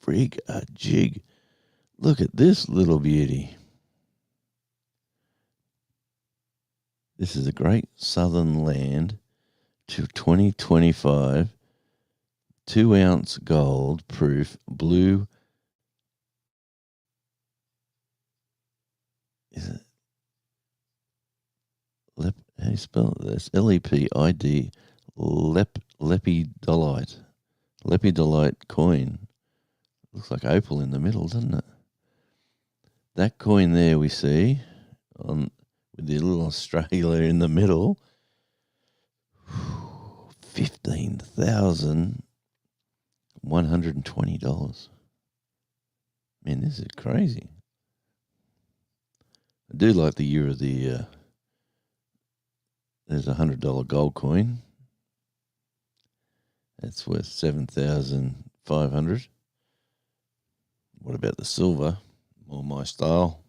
frig a jig. Look at this little beauty. This is a Great Southern Land to 2025 2 ounce gold proof blue. Is it? How do you spell this? LEPID. Lepidolite. Lepidolite coin. Looks like opal in the middle, doesn't it? That coin there we see on with the little Australia in the middle. $15,120. Man, this is crazy. I do like the year of the. There's a $100 gold coin. That's worth $7,500. What about the silver? More my style.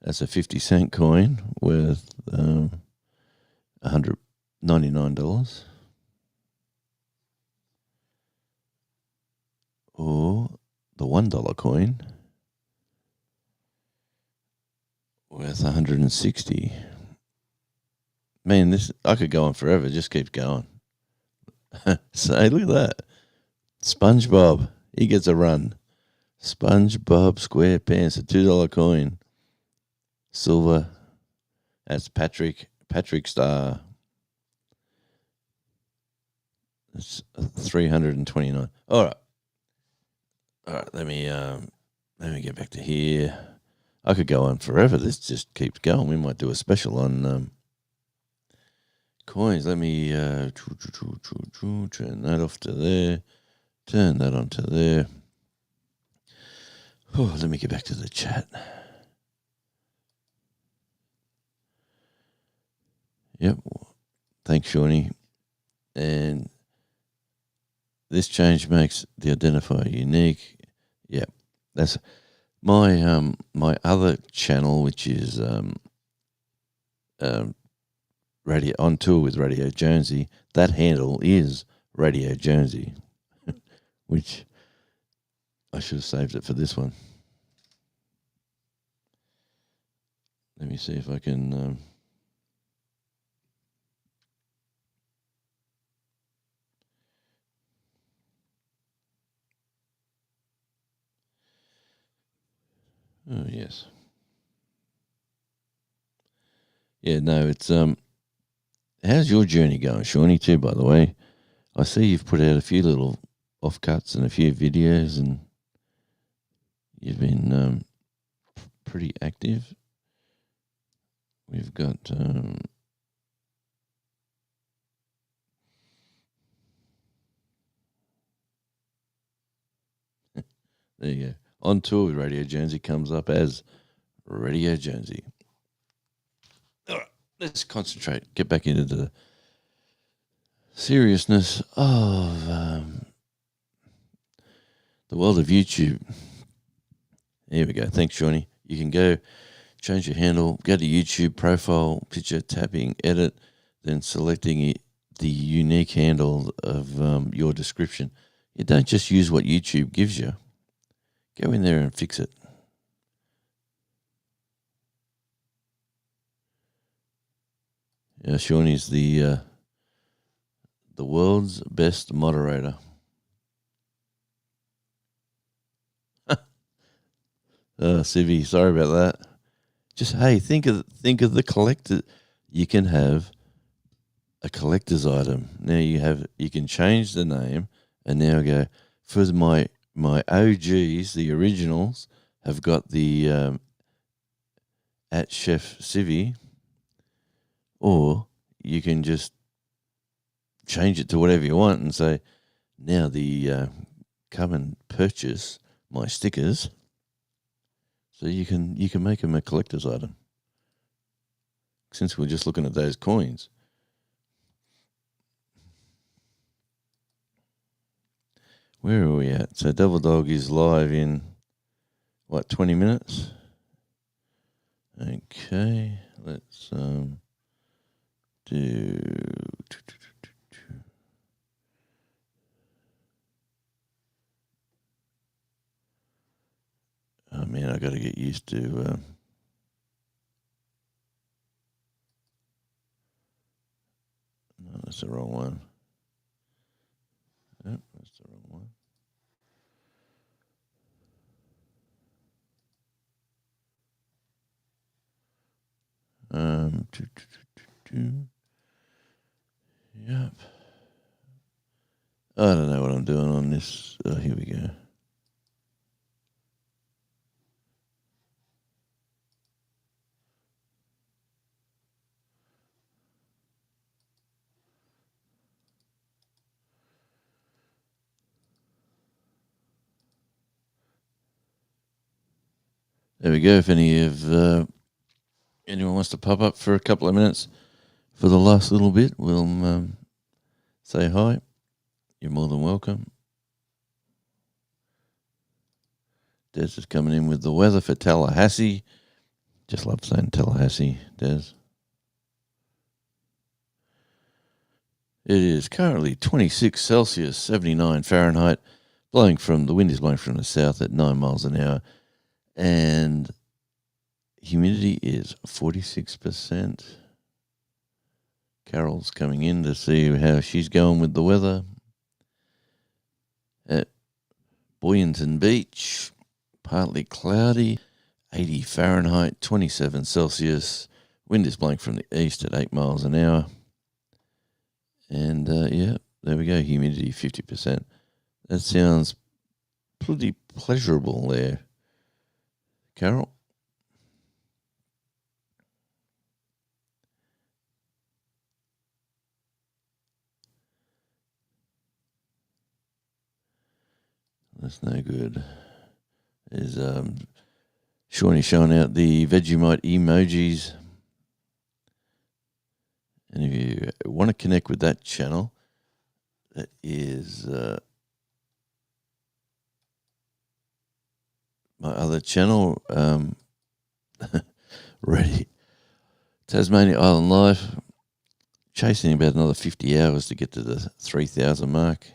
That's a 50-cent coin worth $199. Or the $1 coin worth $160. Man, this I could go on forever. Just keep going. So look at that. SpongeBob, he gets a run. SpongeBob SquarePants, a $2 coin. Silver. That's Patrick Star. It's 329. All right. Let me get back to here. I could go on forever. This just keeps going. We might do a special on coins. Let me turn that off to there. Turn that on to there. Oh, let me get back to the chat. Yep. Thanks, Shawnee. And this change makes the identifier unique. Yep. That's my my other channel, which is Radio on Tour with Radio Jonesy. That handle is Radio Jonesy, which I should have saved it for this one. Let me see if I can. Oh, yes. Yeah, no, it's how's your journey going, Shawnee, too, by the way? I see you've put out a few little offcuts and a few videos, and you've been pretty active. We've got there you go. On tour with Radio Jonesy comes up as Radio Jonesy. All right, let's concentrate. Get back into the seriousness of the world of YouTube. Here we go. Thanks, Shawnee. You can go change your handle, go to YouTube profile, picture, tapping, edit, then selecting the unique handle of your description. You don't just use what YouTube gives you. Go in there and fix it. Yeah, Shawnee's the world's best moderator. Civi, sorry about that. Just think of the collector. You can have a collector's item. Now you can change the name, and now go for my OGs, the originals have got the at Chef Civi, or you can just change it to whatever you want and say, now come and purchase my stickers. So you can make them a collector's item. Since we're just looking at those coins. Where are we at? So Devil Dog is live in, 20 minutes? Okay, let's do... Oh, man, I got to get used to... no, that's the wrong one. Nope, that's the wrong one. Yep. I don't know what I'm doing on this. Oh, here we go. There we go. If anyone wants to pop up for a couple of minutes for the last little bit, we'll say hi. You're more than welcome. Des is coming in with the weather for Tallahassee. Just love saying Tallahassee, Des. It is currently 26 Celsius, 79 Fahrenheit. The wind is blowing from the south at 9 miles an hour. And humidity is 46%. Carol's coming in to see how she's going with the weather. At Boynton Beach, partly cloudy, 80 Fahrenheit, 27 Celsius. Wind is blowing from the east at 8 miles an hour. And, there we go, humidity 50%. That sounds pretty pleasurable there, Carol. That's no good. There's Shawnee showing out the Vegemite emojis. And if you want to connect with that channel, that is my other channel, Ready Tasmania Island Life, chasing about another 50 hours to get to the 3,000 mark.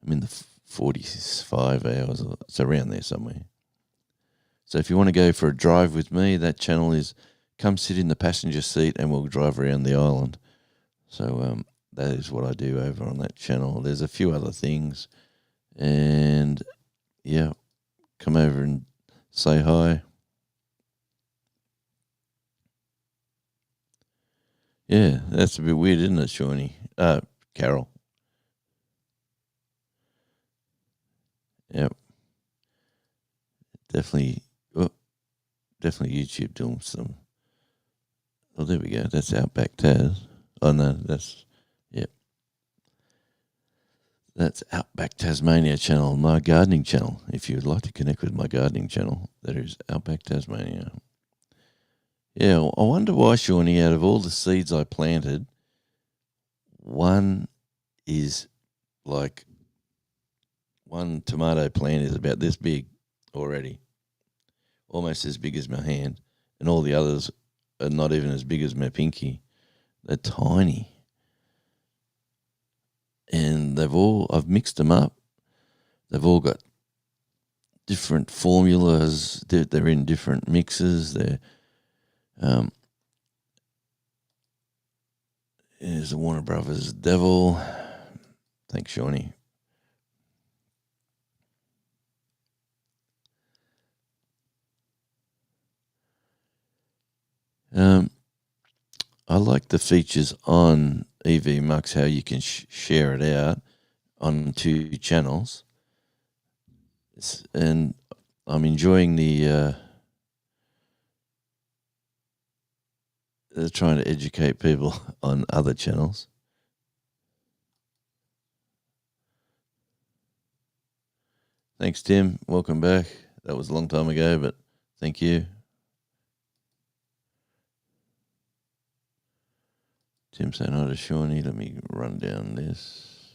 I'm in the 45 hours, it's around there somewhere. So if you want to go for a drive with me, that channel is come sit in the passenger seat and we'll drive around the island. So that is what I do over on that channel. There's a few other things, and come over and say hi. Yeah, that's a bit weird, isn't it, Shawnee? Carol. Yep. Definitely, definitely YouTube doing some. Oh, there we go. That's Outback Taz. Oh, no, yep. That's Outback Tasmania channel, my gardening channel. If you would like to connect with my gardening channel, that is Outback Tasmania. Yeah, I wonder why, Shawnee, out of all the seeds I planted, one is like one tomato plant is about this big already, almost as big as my hand, and all the others are not even as big as my pinky. They're tiny. And I've mixed them up. They've all got different formulas. They're in different mixes. Here's the Warner Brothers Devil. Thanks, Shawnee. I like the features on EV Mux, how you can share it out on 2 channels. And I'm enjoying the trying to educate people on other channels. Thanks, Tim. Welcome back. That was a long time ago, but thank you. Tim saying hi to Shawnee. Let me run down this.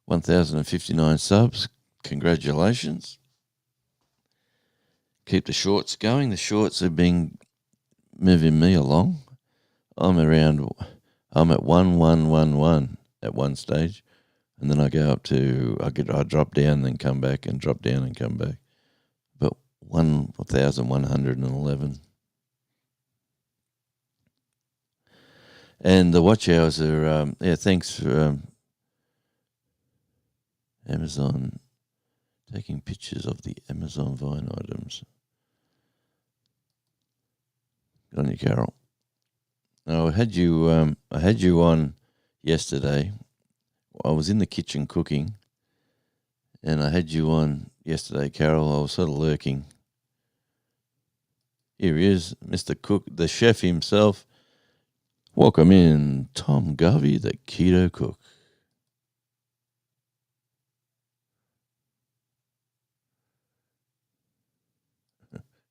1,059 subs. Congratulations. Keep the shorts going. The shorts have been moving me along. I'm at 1111 at one stage, and then I go up to I drop down, then come back, and drop down and come back. But 1,111. And the watch hours are, thanks for Amazon taking pictures of the Amazon Vine items. Good on you, Carol. Now, I had you on yesterday. I was in the kitchen cooking, and I had you on yesterday, Carol. I was sort of lurking. Here he is, Mr. Cook, the chef himself. Welcome in, Tom Garvey, the Keto Cook.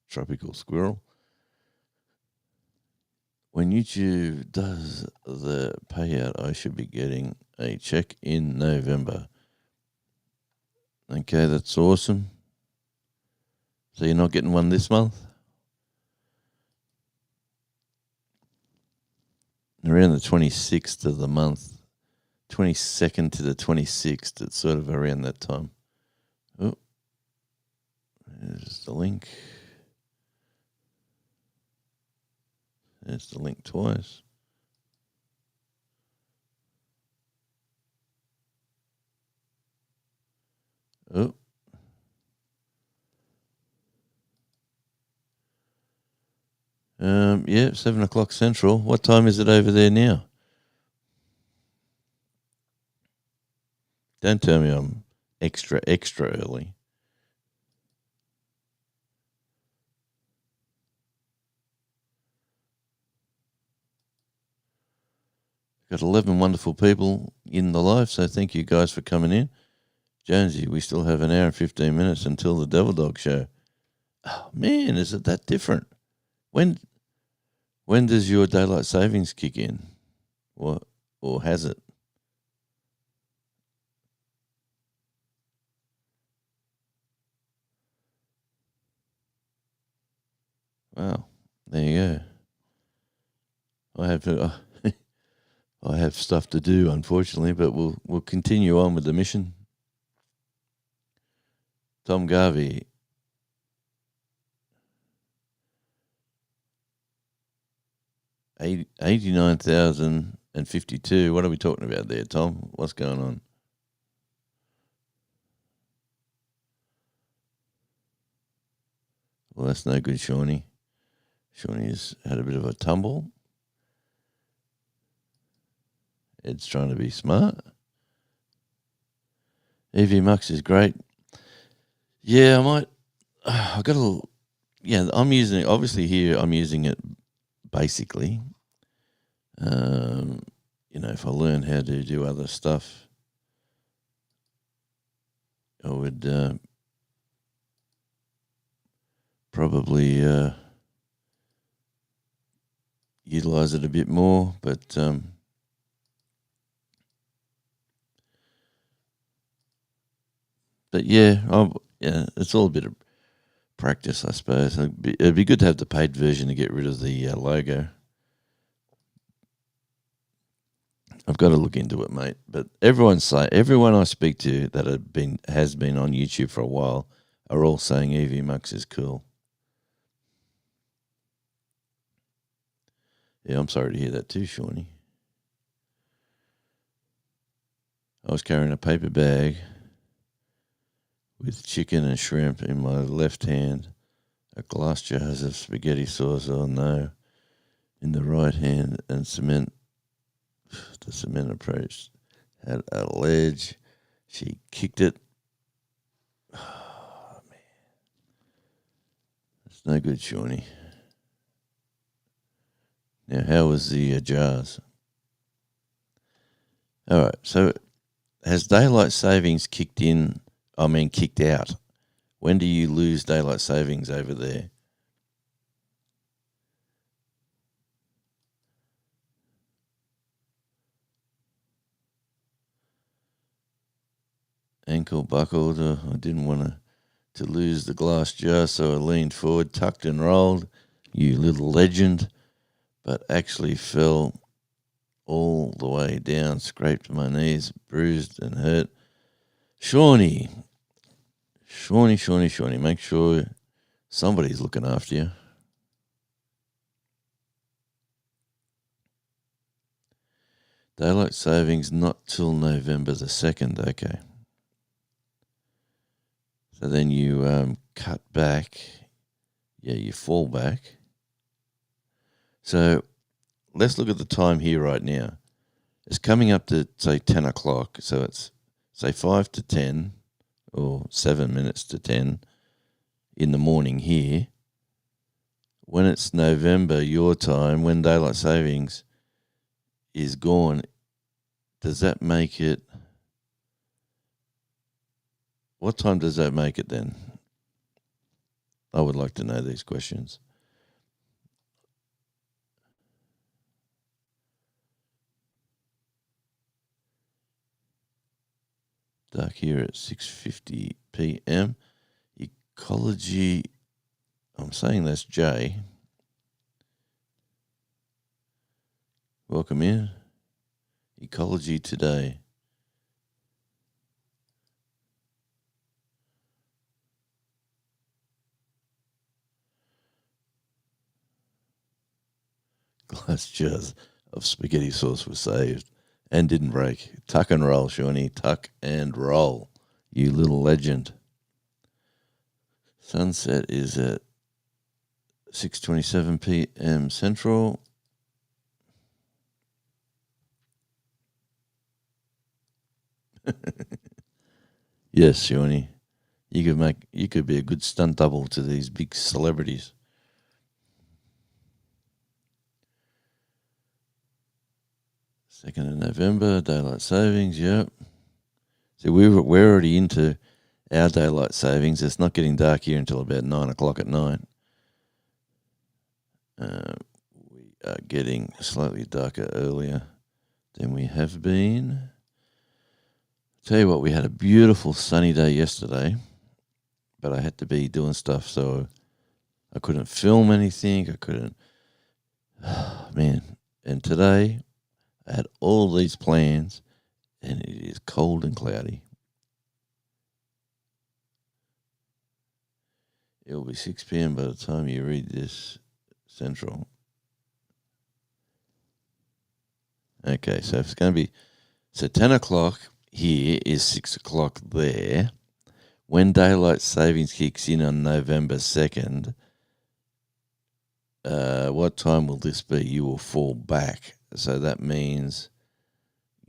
Tropical squirrel. When YouTube does the payout, I should be getting a check in November. Okay, that's awesome. So you're not getting one this month? Around the 26th of the month, 22nd to the 26th, it's sort of around that time. Oh, there's the link. There's the link twice. Oh. Yeah, 7 o'clock Central. What time is it over there now? Don't tell me I'm extra early. Got 11 wonderful people in the live, so thank you guys for coming in. Jonesy, we still have an hour and 15 minutes until the Devil Dog show. Oh, man, is it that different? When does your daylight savings kick in? Or has it? Wow, there you go. I have stuff to do, unfortunately, but we'll continue on with the mission. Tom Garvey. $89,052. What are we talking about there, Tom? What's going on? Well, that's no good, Shawnee. Shawnee's had a bit of a tumble. Ed's trying to be smart. EV Mux is great. Yeah, I might. I got a. Yeah, I'm using it. Obviously, here I'm using it basically. If I learn how to do other stuff, I would probably utilize it a bit more. But yeah, it's all a bit of practice, I suppose. It'd be good to have the paid version to get rid of the logo. I've got to look into it, mate. But everyone I speak to that has been on YouTube for a while are all saying EV Mux is cool. Yeah, I'm sorry to hear that too, Shawnee. I was carrying a paper bag with chicken and shrimp in my left hand, a glass jars of spaghetti sauce, in the right hand, and cement. The cement approach had a ledge. She kicked it. Oh, man. It's no good, Shawnee. Now, how was the jars? All right, so has daylight savings kicked out? When do you lose daylight savings over there? Ankle buckled. I didn't want to lose the glass jar, so I leaned forward, tucked and rolled. You little legend. But actually fell all the way down, scraped my knees, bruised and hurt. Shawnee, make sure somebody's looking after you. Daylight savings not till November the 2nd, okay. So then you cut back, you fall back. So let's look at the time here right now. It's coming up to, say, 10 o'clock. So it's, say, 5 to 10 or 7 minutes to 10 in the morning here. When it's November, your time, when daylight savings is gone, does that make it... What time does that make it then? I would like to know these questions. Dark here at 6:50 p.m. Ecology, I'm saying that's Jay. Welcome in. Ecology today. Glass jars of spaghetti sauce were saved and didn't break. Tuck and roll, Shawnee. Tuck and roll. You little legend. Sunset is at 6:27 p.m. Central. Yes, Shawnee. You could be a good stunt double to these big celebrities. 2nd of November, daylight savings, yep. See, we're already into our daylight savings. It's not getting dark here until about 9 o'clock at night. We are getting slightly darker earlier than we have been. Tell you what, we had a beautiful sunny day yesterday, but I had to be doing stuff, so I couldn't film anything. I couldn't. Man, and today I had all these plans, and it is cold and cloudy. It'll be 6 p.m. by the time you read this, Central. Okay, so it's going to be... So 10 o'clock here is 6 o'clock there. when daylight savings kicks in on November 2nd, what time will this be? You will fall back. So that means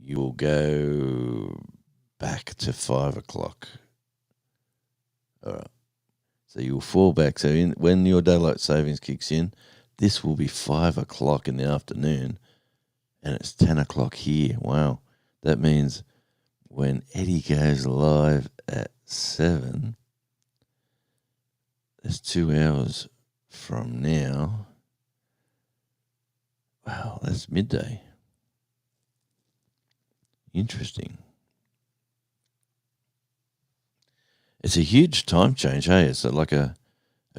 you will go back to 5 o'clock. All right. So you will fall back. So when your daylight savings kicks in, this will be 5 o'clock in the afternoon, and it's 10 o'clock here. Wow. That means when Eddie goes live at 7, that's 2 hours from now. Wow, that's midday. Interesting. It's a huge time change, hey? It's like a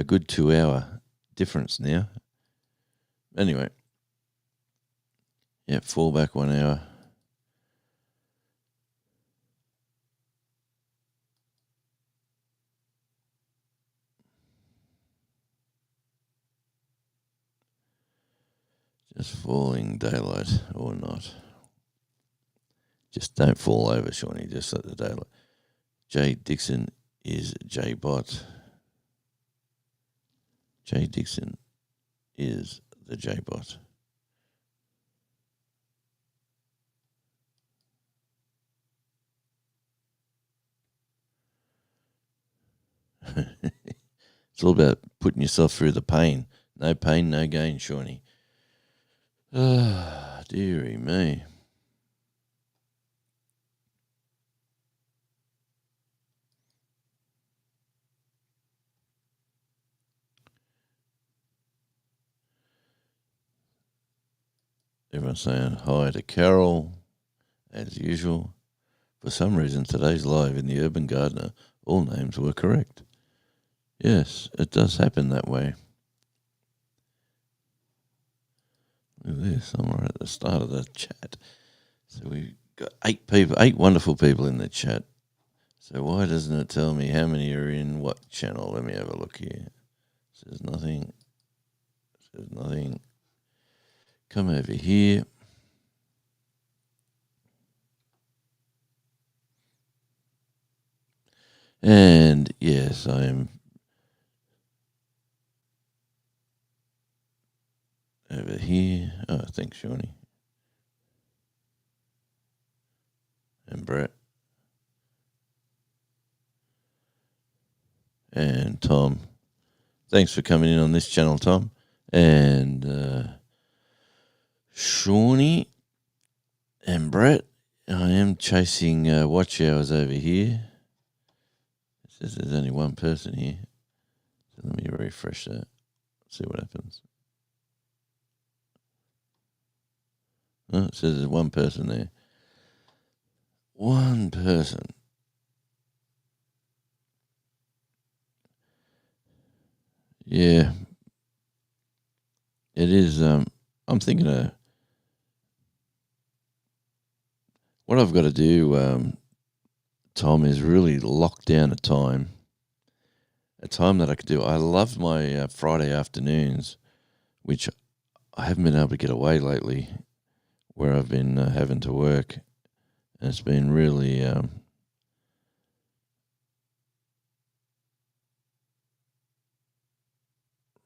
good 2 hour difference now. Anyway. Yeah, fall back 1 hour. Just falling daylight or not. Just don't fall over, Shawnee. Just let the daylight. Jay Dixon is J-Bot. Jay Dixon is the J-Bot. It's all about putting yourself through the pain. No pain, no gain, Shawnee. Ah, dearie me. Everyone's saying hi to Carol, as usual. For some reason, today's live in the Urban Gardener, all names were correct. Yes, it does happen that way. Look at this, I'm right at the start of the chat. So we've got 8 wonderful people in the chat. So why doesn't it tell me how many are in what channel? Let me have a look here. Says nothing. Says nothing. Come over here. And yes, I am over here. Oh, thanks, Shawnee. And Brett. And Tom. Thanks for coming in on this channel, Tom. And Shawnee and Brett. I am chasing watch hours over here. It says there's only one person here. So let me refresh that. See what happens. Oh, it says there's one person there. One person. Yeah. It is. I'm thinking of what I've got to do, Tom, is really lock down a time that I could do. I love my Friday afternoons, which I haven't been able to get away lately, where I've been having to work. And it's been really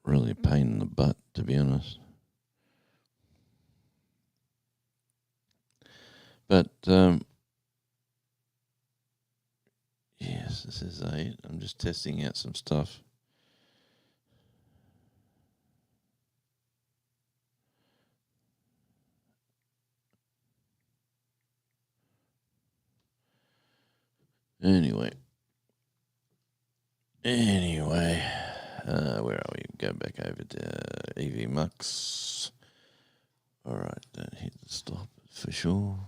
really a pain in the butt, to be honest. But yes, this is 8. I'm just testing out some stuff. Anyway, where are we? Go back over to EV Mux. All right, don't hit the stop for sure.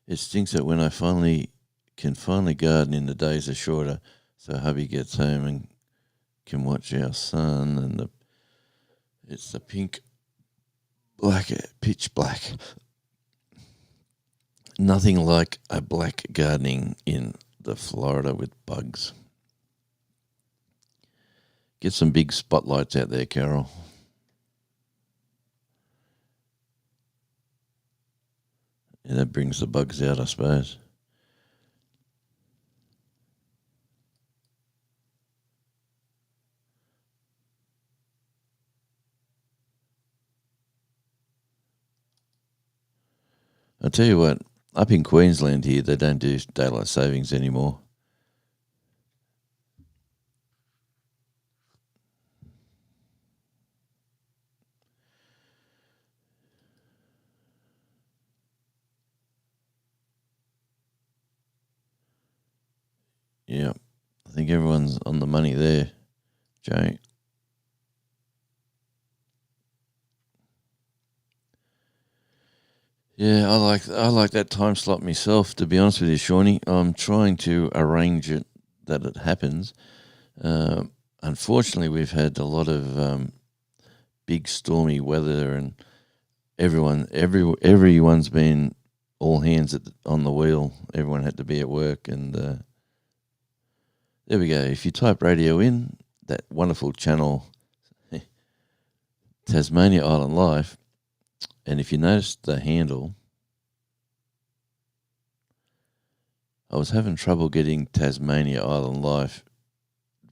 It stinks that when I can finally garden in the days are shorter, so hubby gets home and can watch our son, and it's the pitch black. Nothing like a black gardening in the Florida with bugs. Get some big spotlights out there, Carol. Yeah, that brings the bugs out, I suppose. tell you what, up in Queensland here, they don't do daylight savings anymore. Yeah, I think everyone's on the money there, Jay. Yeah, I like that time slot myself. To be honest with you, Shawnee, I'm trying to arrange it that it happens. Unfortunately, we've had a lot of big stormy weather, and everyone's been all hands on the wheel. Everyone had to be at work, and there we go. If you type radio in, that wonderful channel, Tasmania Island Life, and if you notice the handle, I was having trouble getting Tasmania Island Life.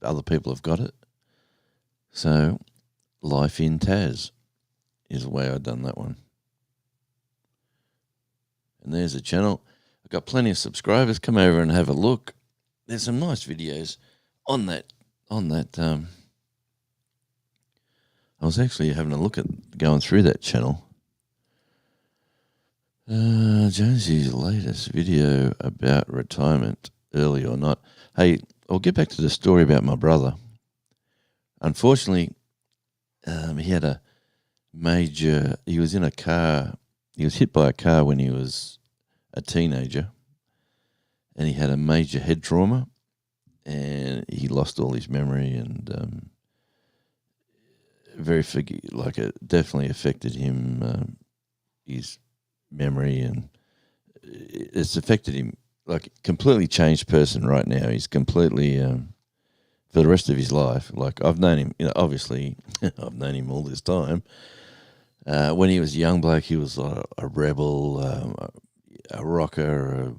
Other people have got it. So, Life in Tas is the way I've done that one. And there's a channel. I've got plenty of subscribers. Come over and have a look. There's some nice videos on that. I was actually having a look at going through that channel. Jonesy's latest video about retirement, early or not. Hey, I'll get back to the story about my brother. Unfortunately, he had a major. He was in a car. He was hit by a car when he was a teenager, and he had a major head trauma, and he lost all his memory, and it definitely affected him. His memory, and it's affected him, like, completely changed person right now. He's completely for the rest of his life. Like, I've known him, obviously I've known him all this time. When he was a young bloke, he was a rebel, a rocker,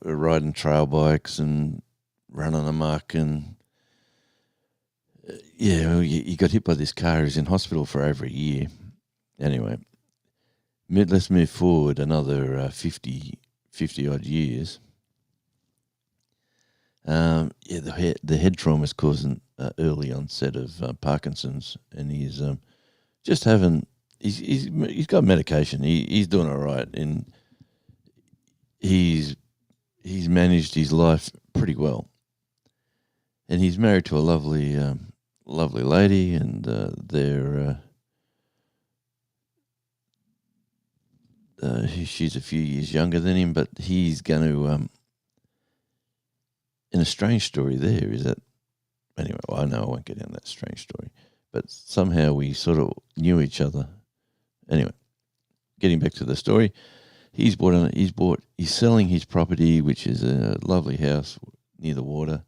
riding trail bikes and running amok, and he got hit by this car. He was in hospital for over a year. Anyway, let's move forward another 50 odd years. The head trauma is causing early onset of Parkinson's, and he's just having. He's got medication. He's doing all right, and he's managed his life pretty well. And he's married to a lovely lady, and she's a few years younger than him, but he's going to. And a strange story there is that, anyway, I know I won't get into that strange story, but somehow we sort of knew each other. Anyway, getting back to the story, he's selling his property, which is a lovely house near the water,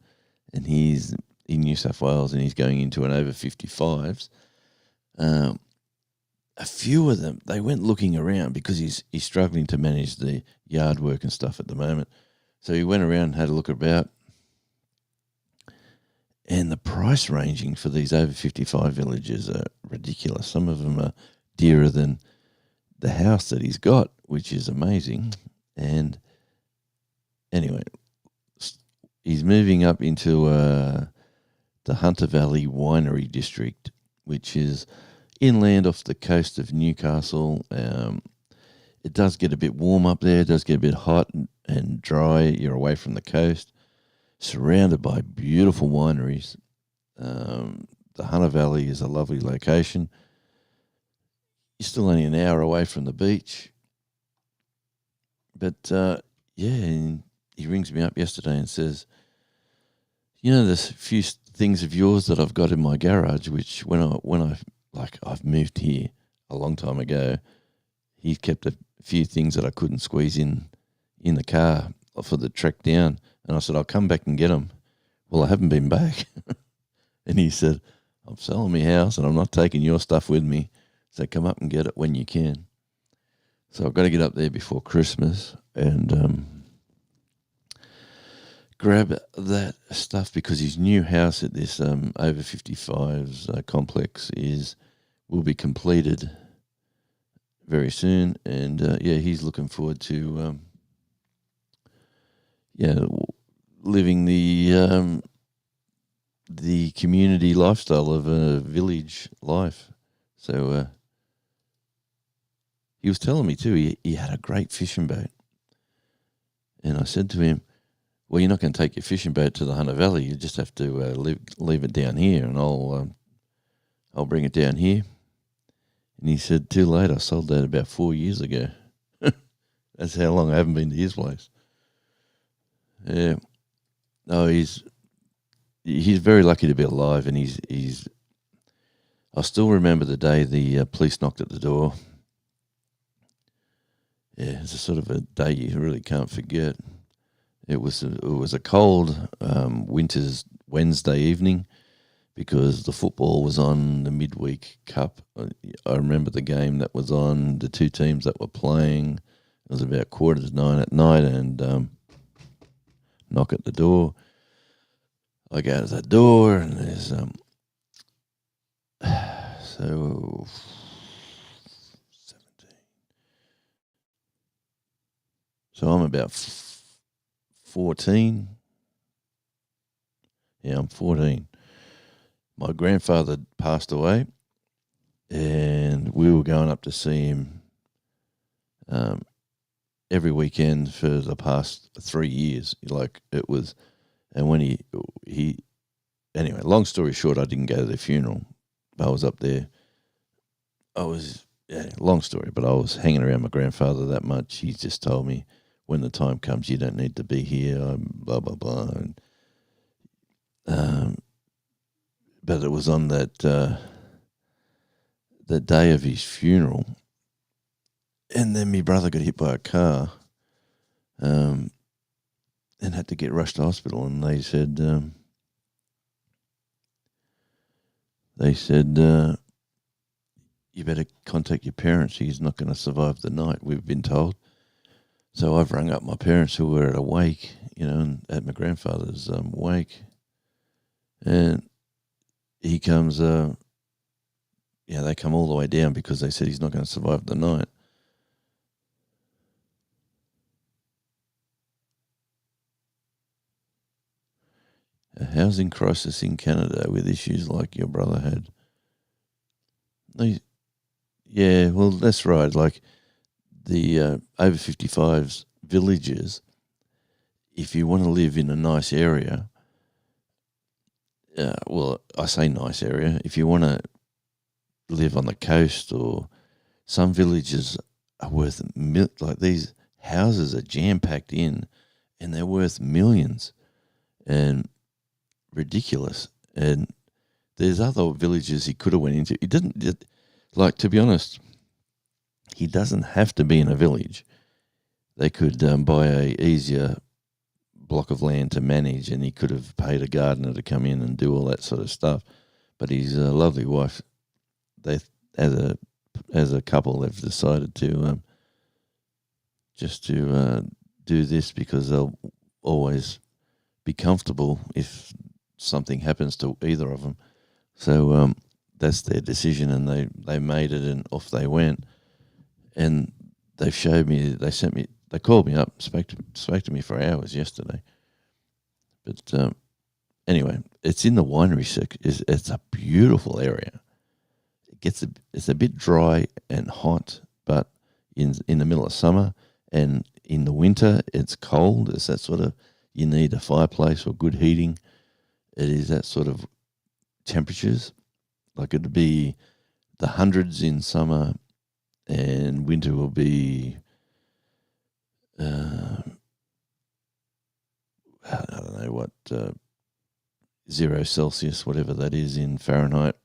and he's in New South Wales, and he's going into an over 55s. A few of them, they went looking around because he's struggling to manage the yard work and stuff at the moment. So he went around and had a look about. And the price ranging for these over 55 villages are ridiculous. Some of them are dearer than the house that he's got, which is amazing. And anyway, he's moving up into the Hunter Valley Winery District, which is inland off the coast of Newcastle. It does get a bit warm up there. It does get a bit hot and dry. You're away from the coast, surrounded by beautiful wineries. The Hunter Valley is a lovely location. You're still only an hour away from the beach. But, and he rings me up yesterday and says, there's a few things of yours that I've got in my garage, which I've moved here a long time ago. He kept a few things that I couldn't squeeze in the car for the trek down. And I said, I'll come back and get them. Well, I haven't been back. And he said, I'm selling my house and I'm not taking your stuff with me. So come up and get it when you can. So I've got to get up there before Christmas and grab that stuff, because his new house at this over 55s complex will be completed very soon, and he's looking forward to living the community lifestyle of a village life. So he was telling me too, he had a great fishing boat. And I said to him, well, you're not going to take your fishing boat to the Hunter Valley. You just have to leave it down here, and I'll bring it down here. And he said, too late, I sold that about 4 years ago. That's how long I haven't been to his place. Yeah. No, he's very lucky to be alive, and he's. I still remember the day the police knocked at the door. Yeah, it's a sort of a day you really can't forget. It was a cold winter's Wednesday evening because the football was on, the midweek cup. I remember the game that was on, the two teams that were playing. It was about 9:15 at night, and knock at the door. I go to the door, and there's so 17. So I'm about 14. Yeah, I'm 14. My grandfather passed away, and we were going up to see him every weekend for the past 3 years. Like it was, and when he anyway, long story short, I didn't go to the funeral. I was up there. Long story, but I was hanging around my grandfather that much. He just told me, when the time comes, you don't need to be here, blah, blah, blah. And, but it was on that the day of his funeral, and then my brother got hit by a car and had to get rushed to hospital, and they said, you better contact your parents. He's not going to survive the night, we've been told. So I've rung up my parents who were at a wake, at my grandfather's wake. And he comes, they come all the way down because they said he's not going to survive the night. A housing crisis in Canada with issues like your brother had. Yeah, well, that's right. Like the over 55s villages, if you want to live in a nice area, well, I say nice area, if you want to live on the coast, or some villages are worth, like these houses are jam-packed in, and they're worth millions and ridiculous. And there's other villages he could have went into. He didn't, to be honest, he doesn't have to be in a village. They could buy a easier block of land to manage, and he could have paid a gardener to come in and do all that sort of stuff. But his lovely wife, they as a couple, they've decided to do this because they'll always be comfortable if something happens to either of them. So that's their decision, and they made it, and off they went. And they called me up, spoke to me for hours yesterday. But anyway, it's in the winery circuit. It's a beautiful area. It's a bit dry and hot, but in the middle of summer, and in the winter it's cold. It's that sort of, you need a fireplace or good heating. It is that sort of temperatures. Like it'd be the hundreds in summer, and winter will be I don't know what 0 Celsius, whatever that is in Fahrenheit.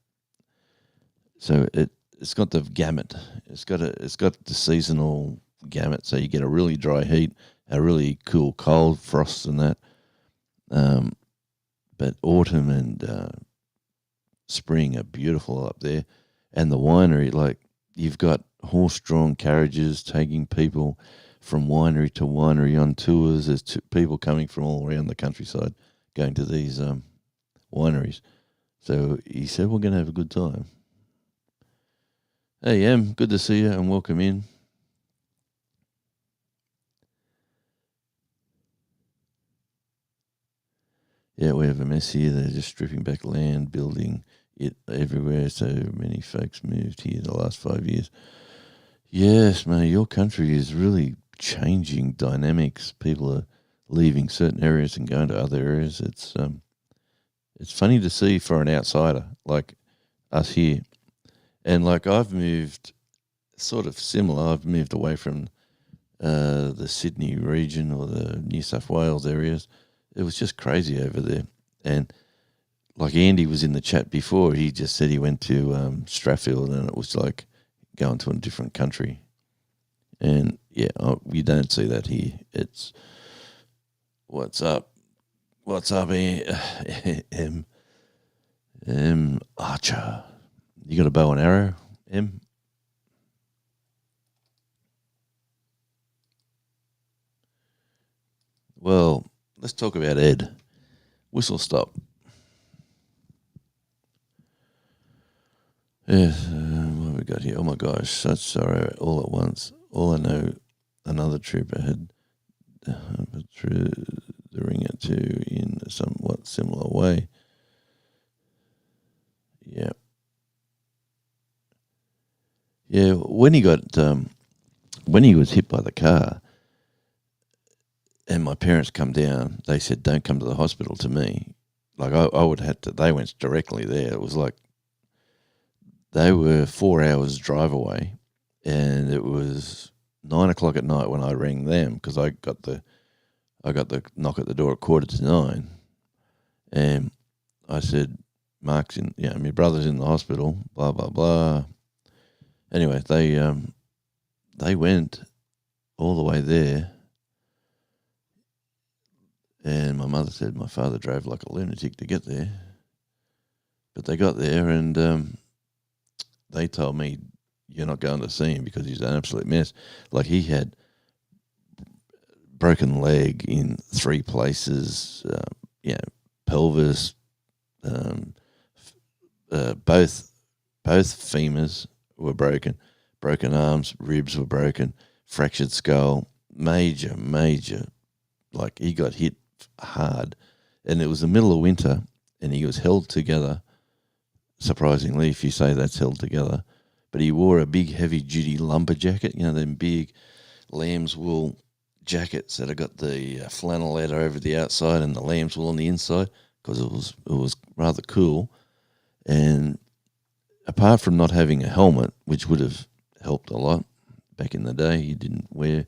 So it's got the gamut. It's got the seasonal gamut. So you get a really dry heat, a really cool cold, frost and that. But autumn and spring are beautiful up there. And the winery, like you've got horse-drawn carriages taking people from winery to winery on tours. There's people coming from all around the countryside going to these wineries. So he said, we're going to have a good time. Hey, Em, good to see you and welcome in. Yeah, we have a mess here. They're just stripping back land, building it everywhere. So many folks moved here the last 5 years. Yes, mate, your country is really changing dynamics. People are leaving certain areas and going to other areas. It's funny to see for an outsider like us here. And like I've moved sort of similar. I've moved away from the Sydney region or the New South Wales areas. It was just crazy over there. And like Andy was in the chat before, he just said he went to Strathfield and it was like going to a different country. And yeah, you don't see that here. It's what's up? What's up, M Archer? You got a bow and arrow, M? Well, let's talk about Ed. Whistle stop. Yes, what have we got here? Oh my gosh, such sorrow all at once. All I know, another trooper had through the ringer too in a somewhat similar way. Yeah. Yeah, when he was hit by the car and my parents come down, they said, don't come to the hospital to me. Like I would have to, they went directly there. It was like, they were 4 hours drive away and it was 9 o'clock at night when I rang them because I got the knock at the door at 8:45, and I said, Mark's in, my brother's in the hospital, blah, blah, blah. Anyway, they went all the way there, and my mother said my father drove like a lunatic to get there. But they got there, and they told me, you're not going to see him because he's an absolute mess. Like, he had broken leg in 3 places, pelvis, both femurs were broken arms, ribs were broken, fractured skull, major, like he got hit hard. And it was the middle of winter and he was held together, surprisingly, if you say that's held together. But he wore a big heavy-duty lumber jacket, them big lamb's wool jackets that have got the flannelette over the outside and the lamb's wool on the inside because it was rather cool. And apart from not having a helmet, which would have helped a lot back in the day, he didn't wear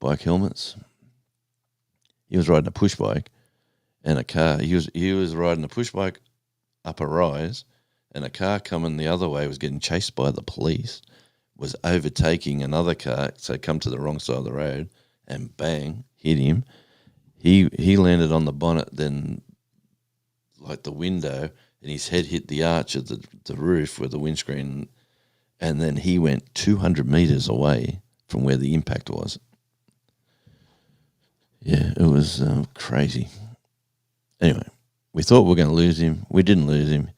bike helmets. He was riding a push bike and a car. He was riding a push bike up a rise, and a car coming the other way was getting chased by the police, was overtaking another car, so come to the wrong side of the road, and bang, hit him. He landed on the bonnet, then like the window, and his head hit the arch of the roof where the windscreen, and then he went 200 metres away from where the impact was. Yeah, it was crazy. Anyway, we thought we were going to lose him. We didn't lose him.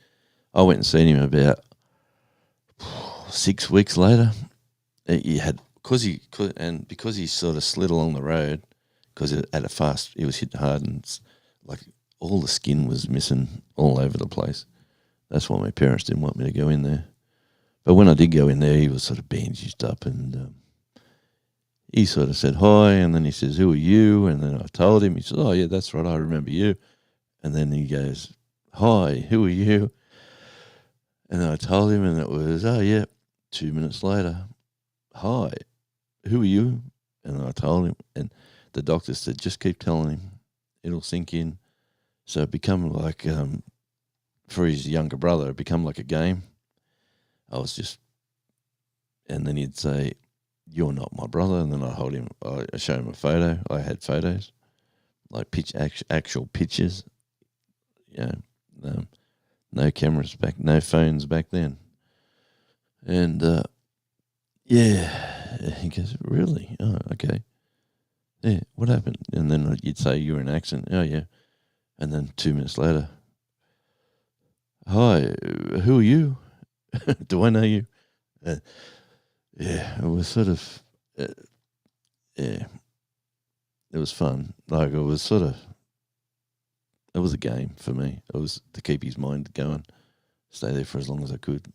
I went and seen him about 6 weeks later. Because he sort of slid along the road, because he was hit hard, and like all the skin was missing all over the place. That's why my parents didn't want me to go in there. But when I did go in there, he was sort of bandaged up, and he sort of said hi, and then he says, who are you? And then I told him. He said, oh, yeah, that's right, I remember you. And then he goes, hi, who are you? And then I told him, and it was, oh, yeah. 2 minutes later, hi, who are you? And I told him, and the doctor said, just keep telling him. It'll sink in. So it become like, for his younger brother, it become like a game. And then he'd say, you're not my brother. And then I show him a photo. I had photos, like actual pictures. No cameras no phones back then. And, he goes, really? Oh, okay. Yeah, what happened? And then you'd say, you're in an accident. Oh, yeah. And then 2 minutes later, hi, who are you? Do I know you? Yeah, it was sort of, yeah, it was fun. Like, it was sort of, it was a game for me. It was to keep his mind going, stay there for as long as I could.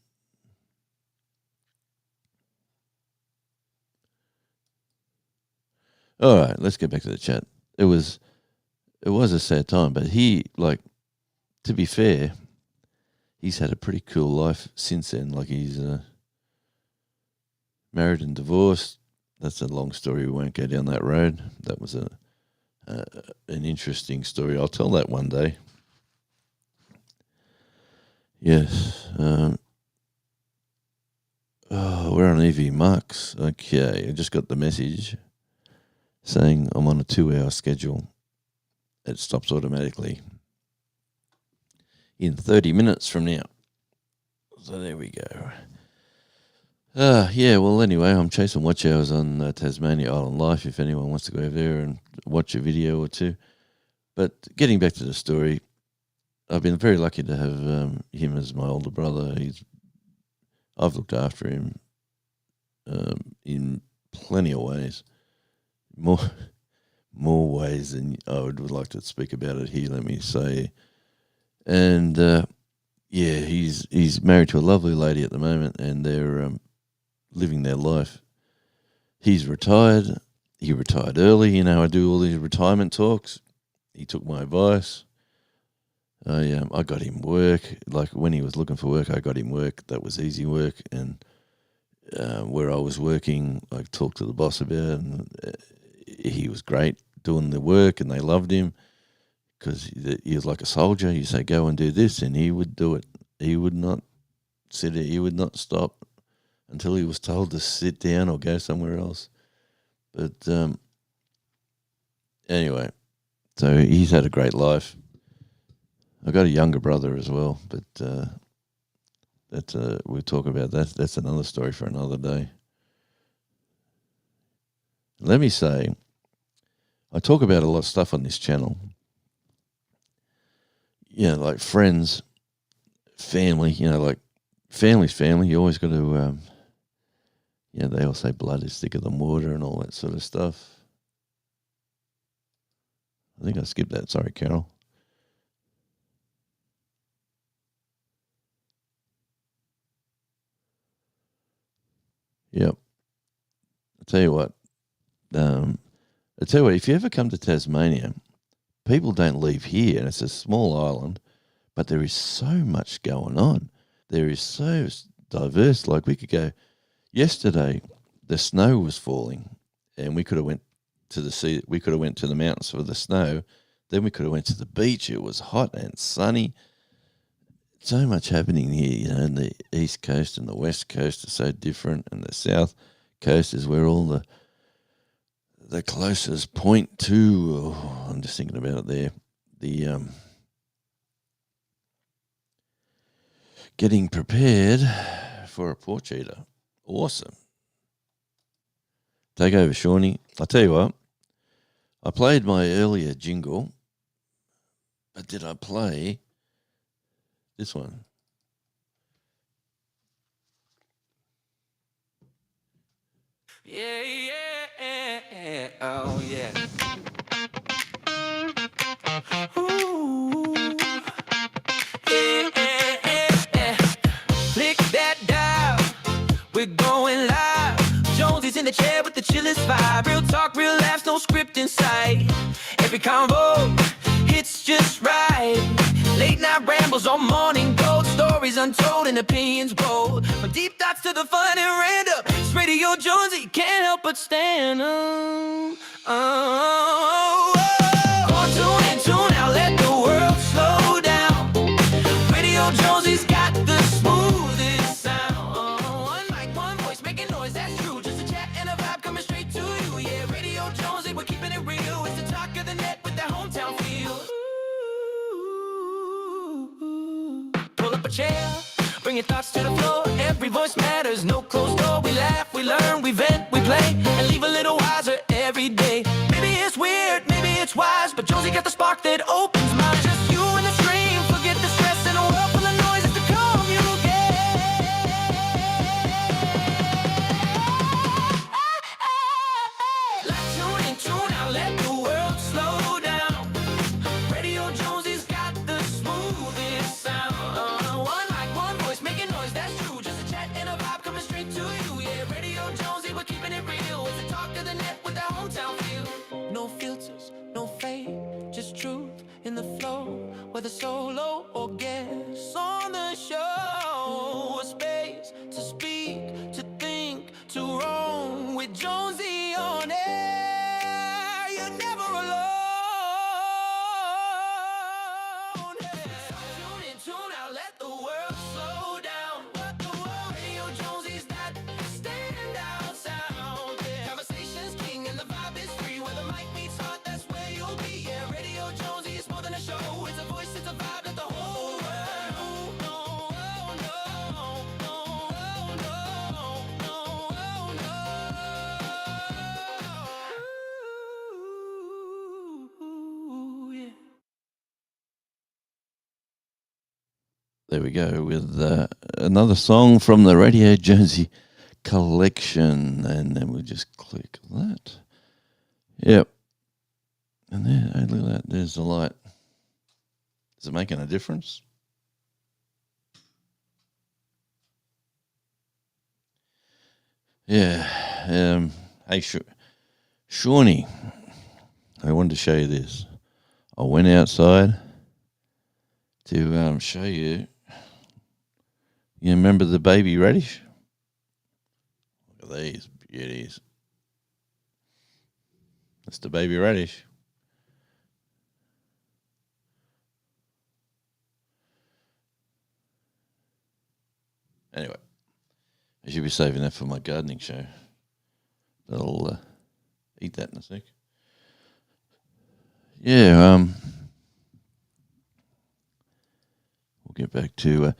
All right, let's get back to the chat. It was a sad time, but he, like, to be fair, he's had a pretty cool life since then. Like, he's married and divorced. That's a long story. We won't go down that road. That was an interesting story. I'll tell that one day. Yes. We're on EV Max. Okay, I just got the message saying I'm on a 2-hour schedule. It stops automatically in 30 minutes from now. So there we go. Yeah, well, anyway, I'm chasing watch hours on Tasmania Island Life if anyone wants to go over there and watch a video or two. But getting back to the story, I've been very lucky to have him as my older brother. I've looked after him in plenty of ways. More ways than I would like to speak about it here, let me say. And yeah, he's married to a lovely lady at the moment, and they're living their life. He's retired. He retired early. I do all these retirement talks. He took my advice. I got him work. Like, when he was looking for work, I got him work. That was easy work. And where I was working, I talked to the boss about it, and he was great doing the work, and they loved him because he was like a soldier. You say, go and do this, and he would do it. He would not sit there. He would not stop until he was told to sit down or go somewhere else. But anyway, so he's had a great life. I got a younger brother as well, but we'll talk about that. That's another story for another day. Let me say, I talk about a lot of stuff on this channel. Yeah, like friends, family. Like family's family. You always got to. They all say blood is thicker than water and all that sort of stuff. I think I skipped that. Sorry, Carol. Yep. I'll tell you what. If you ever come to Tasmania, people don't leave here, and it's a small island, but there is so much going on. There is so diverse. Like, we could go yesterday, the snow was falling, and we could have went to the sea. We could have went to the mountains for the snow. Then we could have went to the beach. It was hot and sunny. So much happening here, and the east coast and the west coast are so different, and the south coast is where all the closest point to. I'm just thinking about it there. The getting prepared for a porch eater. Awesome. Take over, Shawnee. I'll tell you what. I played my earlier jingle, but did I play this one? Yeah, oh yeah. Ooh. Yeah. Click that dial. We're going live. Jonesy's in the chair with the chillest vibe. Real talk, real laughs, no script in sight. Every convo hits just right. Late night rambles on morning gold. Stories untold and opinions bold. From deep thoughts to the fun and random. It's Radio Jonesy, can't help but stand on. Tune in, tune out, let the world slow down. Radio Jonesy's got the smoothest sound. One mic, one voice, making noise, that's true. Just a chat and a vibe coming straight to you. Yeah, Radio Jonesy, we're keeping it real. It's the talk of the net with that hometown feel. Pull up a chair, bring your thoughts to the floor. Every voice matters, no closed door. We laugh, we learn, we vent, we play, and leave a little wiser every day. Maybe it's weird, maybe it's wise, but Jonesy got the spark that opens minds. Just you and the stream, forget the stress in a world full of noise. It's the communicate. there we go with another song from the Radio Jonesy collection, and then we'll just click that. Yep. And there, hey, look at that. There's the light. Is it making a difference? Yeah. Hey, Shawnee, I wanted to show you this. I went outside to show you. You remember the baby radish? Look at these beauties. That's the baby radish. Anyway, I should be saving that for my gardening show. I'll eat that in a sec. Yeah, we'll get back to...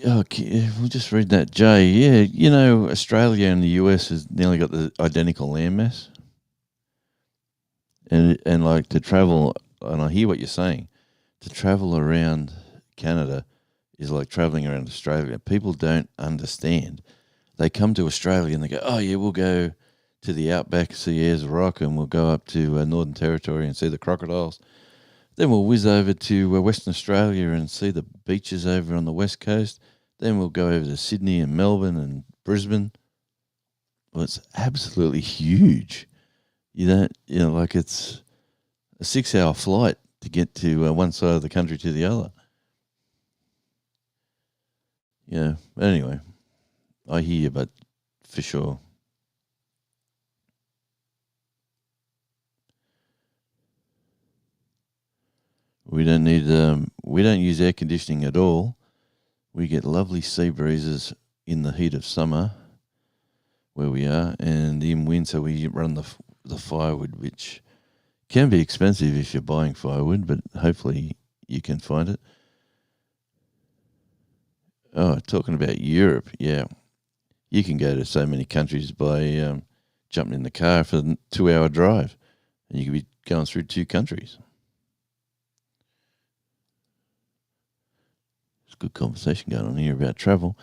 we'll just read that, Jay. Yeah, you know, Australia and the US has nearly got the identical landmass. And like to travel, and I hear what you're saying, to travel around Canada is like traveling around Australia. People don't understand. They come to Australia and they go, oh, yeah, we'll go to the outback, see Ayers Rock, and we'll go up to Northern Territory and see the crocodiles. Then we'll whiz over to Western Australia and see the beaches over on the west coast. Then we'll go over to Sydney and Melbourne and Brisbane. Well, it's absolutely huge. Like it's a 6-hour flight to get to one side of the country to the other. Yeah, but anyway, I hear you, but for sure. We don't use air conditioning at all. We get lovely sea breezes in the heat of summer where we are, and in winter we run the firewood, which can be expensive if you're buying firewood, but hopefully you can find it. Oh, talking about Europe, yeah. You can go to so many countries by jumping in the car for a 2-hour drive, and you could be going through 2 countries. There's good conversation going on here about travel.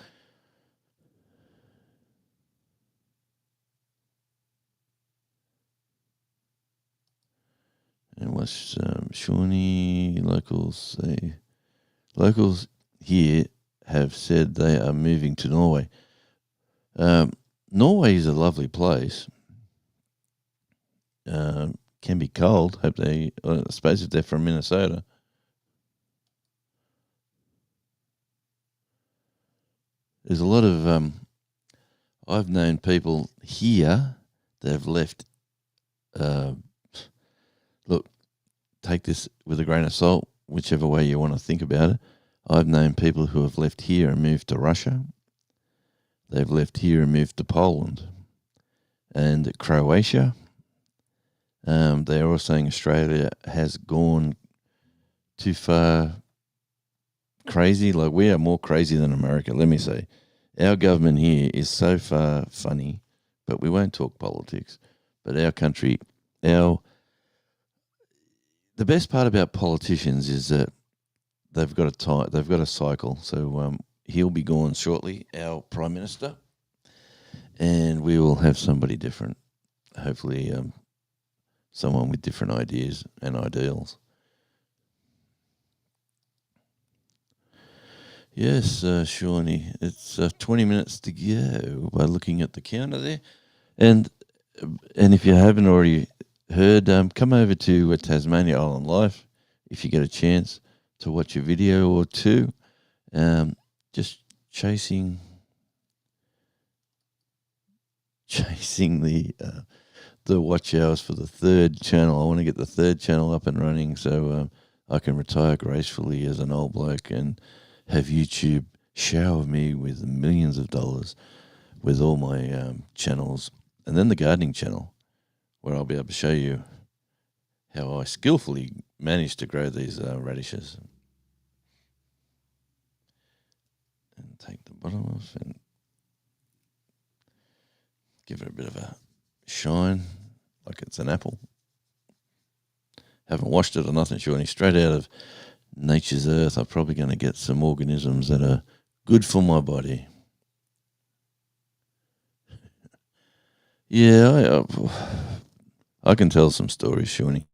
And what's Shawnee locals say? Locals here have said they are moving to Norway. Norway is a lovely place. Can be cold. I suppose if they're from Minnesota. There's a lot of I've known people here that have left. Look, take this with a grain of salt, whichever way you want to think about it. I've known people who have left here and moved to Russia. They've left here and moved to Poland and Croatia. They're all saying Australia has gone too far crazy. Like, we are more crazy than America, let me say. Our government here is so far funny, but we won't talk politics. But our country, the best part about politicians is that they've got a cycle. So he'll be gone shortly, our Prime Minister, and we will have somebody different. Hopefully, someone with different ideas and ideals. Yes, Shawnee, it's 20 minutes to go by looking at the counter there. And if you haven't already heard, come over to Tasmania Island Life if you get a chance to watch a video or two. Just chasing the watch hours for the 3rd channel. I want to get the 3rd channel up and running so I can retire gracefully as an old bloke and have YouTube shower me with millions of dollars with all my channels, and then the gardening channel, where I'll be able to show you how I skillfully managed to grow these radishes. And take the bottom off and give it a bit of a shine, like it's an apple. Haven't washed it or nothing, Shawnee. Straight out of nature's earth, I'm probably going to get some organisms that are good for my body. Yeah, I can tell some stories, Shawnee,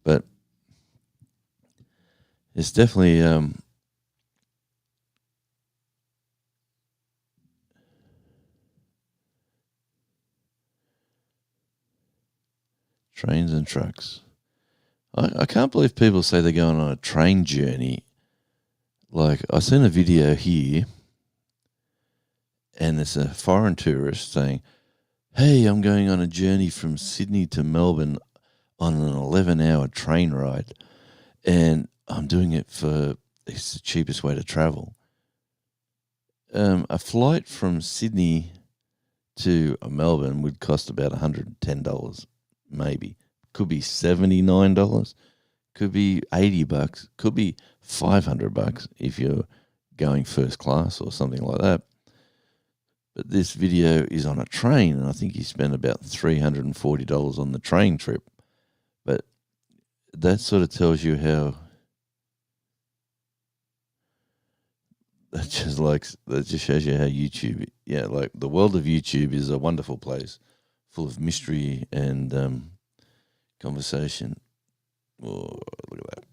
but it's definitely trains and trucks. I can't believe people say they're going on a train journey. Like, I seen a video here, and it's a foreign tourist saying, "Hey, I'm going on a journey from Sydney to Melbourne on an 11-hour train ride, and I'm doing it for it's the cheapest way to travel." A flight from Sydney to Melbourne would cost about $110, maybe. Could be $79, could be $80, could be $500 if you're going first class or something like that. But this video is on a train, and I think he spent about $340 on the train trip. But that sort of tells you how that just shows you how YouTube, like the world of YouTube is a wonderful place, full of mystery and conversation. Oh, look at that.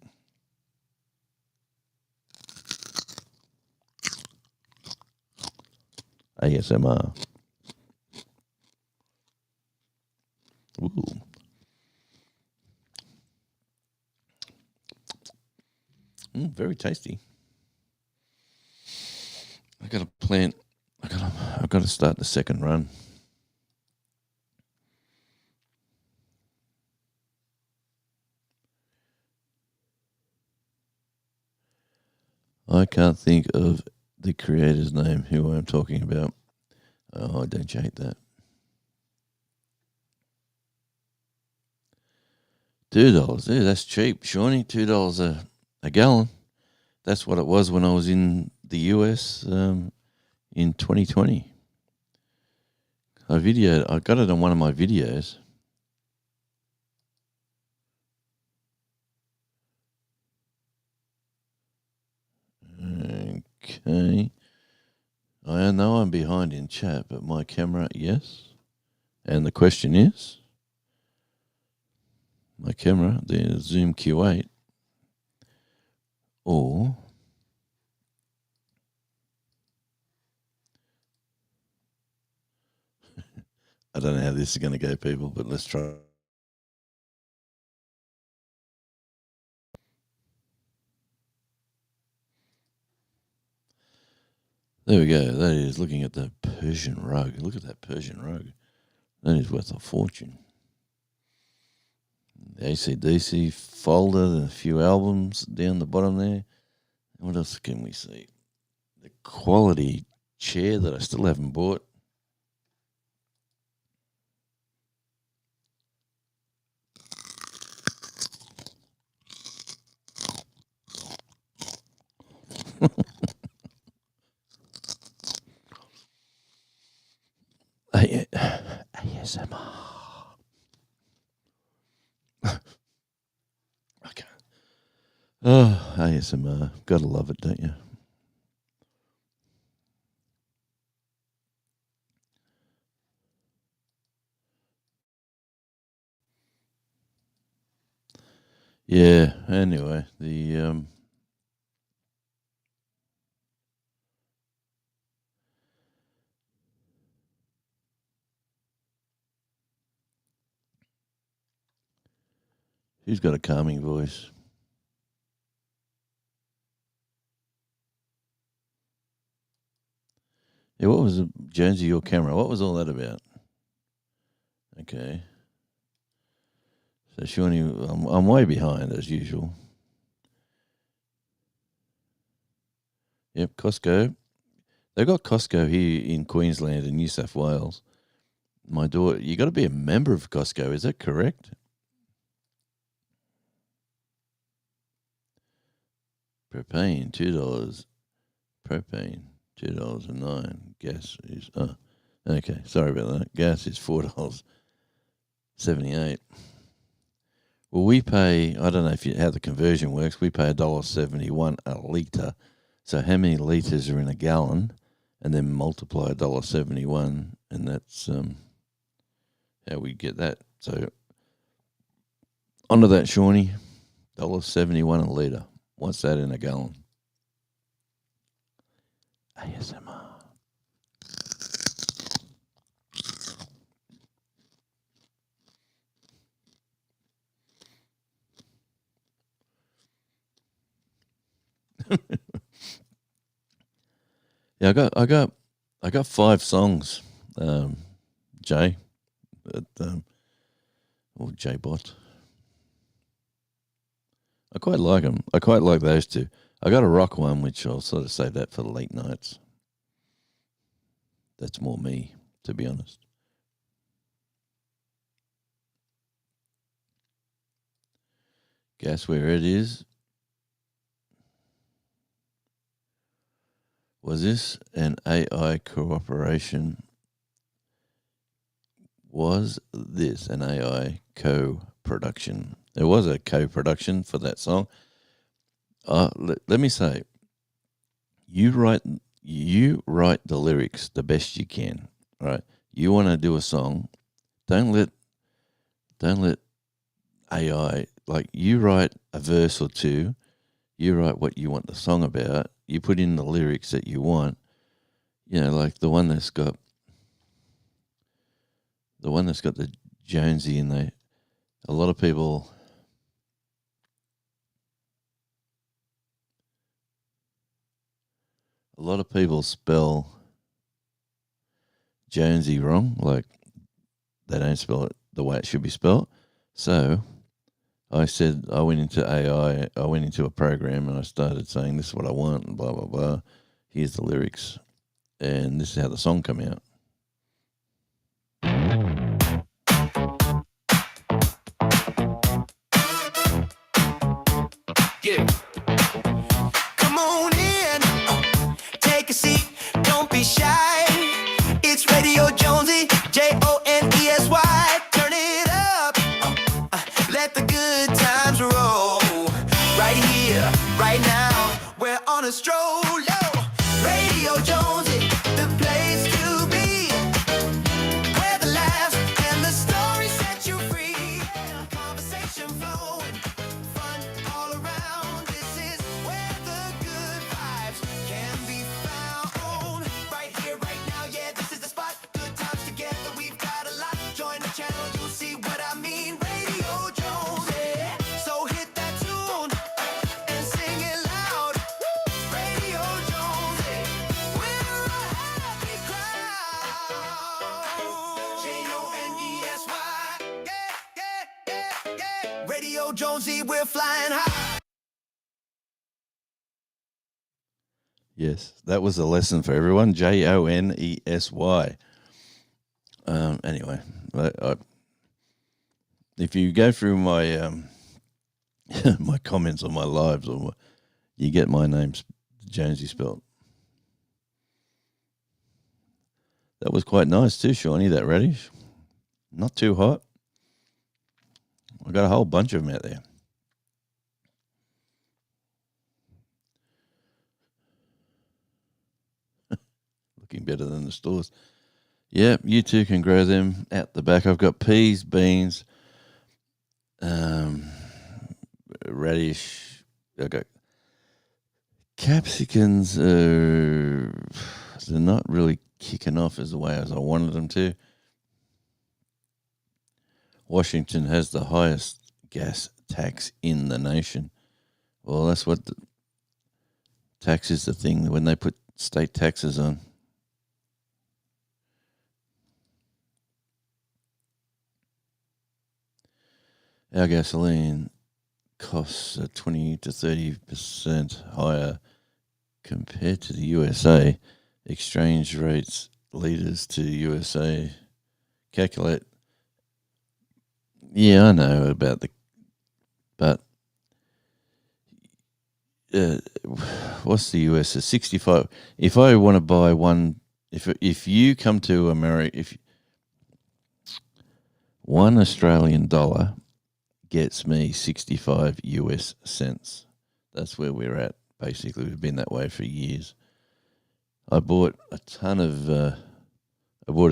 ASMR. Ooh. Very tasty. I got to plant. I got to start the second run. I can't think of the creator's name who I'm talking about. Oh, don't you hate that? $2. Dude, that's cheap, Shawnee. $2 a gallon. That's what it was when I was in the US in 2020. I got it on one of my videos. Okay. I know I'm behind in chat, but my camera, yes. And the question is, my camera, the Zoom Q8, or I don't know how this is going to go, people, but let's try. There we go. That is looking at the Persian rug. Look at that Persian rug. That is worth a fortune. The AC/DC folder, and a few albums down the bottom there. What else can we see? The quality chair that I still haven't bought. ASMR. Okay. Oh, ASMR. Gotta love it, don't you? Yeah, anyway, who's got a calming voice? Yeah, what was Jonesy, your camera? What was all that about? Okay. So, Shawnee, I'm way behind as usual. Yep, Costco. They've got Costco here in Queensland and New South Wales. My daughter, you got to be a member of Costco. Is that correct? Propane, $2. Propane, $2.09. Gas is okay. Sorry about that. Gas is $4.78. Well, we pay, I don't know how the conversion works, we pay $1.71 a litre. So how many litres are in a gallon? And then multiply $1.71, and that's how we get that. So onto that, Shawnee, $1.71 a litre. What's that in a gallon? ASMR. Yeah, I got 5 songs, Jay, or J-Bot. I quite like them. I quite like those two. I got a rock one, which I'll sort of save that for the late nights. That's more me, to be honest. Guess where it is? Was this an AI cooperation? Was this an AI co-production? There was a co-production for that song. Let me say, you write the lyrics the best you can, right? You want to do a song, don't let AI, like, you write a verse or two, you write what you want the song about, you put in the lyrics that you want, like the one that's got the Jonesy in there. A lot of people spell Jonesy wrong, like they don't spell it the way it should be spelled. So I went into AI, I went into a program and I started saying, this is what I want, and blah, blah, blah. Here's the lyrics. And this is how the song come out. Yeah. Come on in, take a seat, don't be shy. It's Radio Jonesy, Jonesy. Turn it up, let the good times roll. Right here, right now, we're on a stroll. Radio Jonesy, the place to be, where the laughs and the stories set you free. Conversation flowing, fun all around. This is where the good vibes can be found. Right here, right now, yeah, this is the spot. Good times together, we've got a lot. Join the channel, you'll see what I mean. Radio Jonesy, so hit that tune and sing it loud. Radio Jonesy, we're a happy crowd. Jonesy, yeah. Radio Jonesy, we're flying high. Yes, that was a lesson for everyone. Jonesy. Anyway, if you go through my my comments on my lives, or you get my name Jonesy spelled. That was quite nice too, Shawnee, that radish. Not too hot. I got a whole bunch of them out there. Looking better than the stores. Yeah, you too can grow them out the back. I've got peas, beans, radish. I've got capsicums. They're not really kicking off as the way as I wanted them to. Washington has the highest gas tax in the nation. Well, that's what the tax is, the thing when they put state taxes on. Our gasoline costs are 20 to 30% higher compared to the USA. Exchange rates, leaders to USA. Calculate. Yeah, I know about but what's the US? It's 65. If I want to buy one, if you come to America, if $1 Australian dollar gets me 65 US cents. That's where we're at. Basically, we've been that way for years. I bought a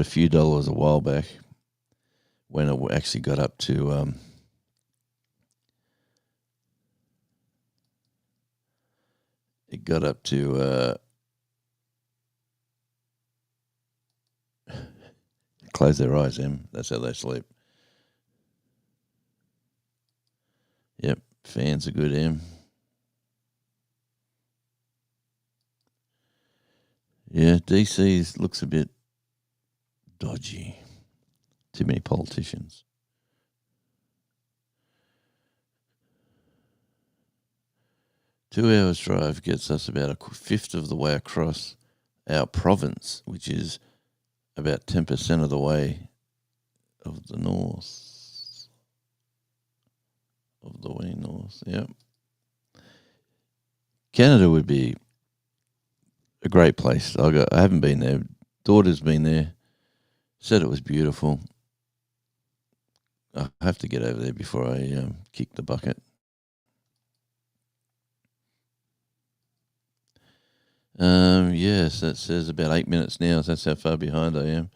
few dollars a while back when it actually got up to close their eyes, Em. That's how they sleep. Yep, fans are good, Em. Yeah, DC looks a bit dodgy. Too many politicians. Two hours drive gets us about a fifth of the way across our province, which is about 10% of the way of the north. Yep. Canada would be a great place. I haven't been there. Daughter's been there. Said it was beautiful. I have to get over there before I kick the bucket. Yes, that says about 8 minutes now. That's how far behind I am.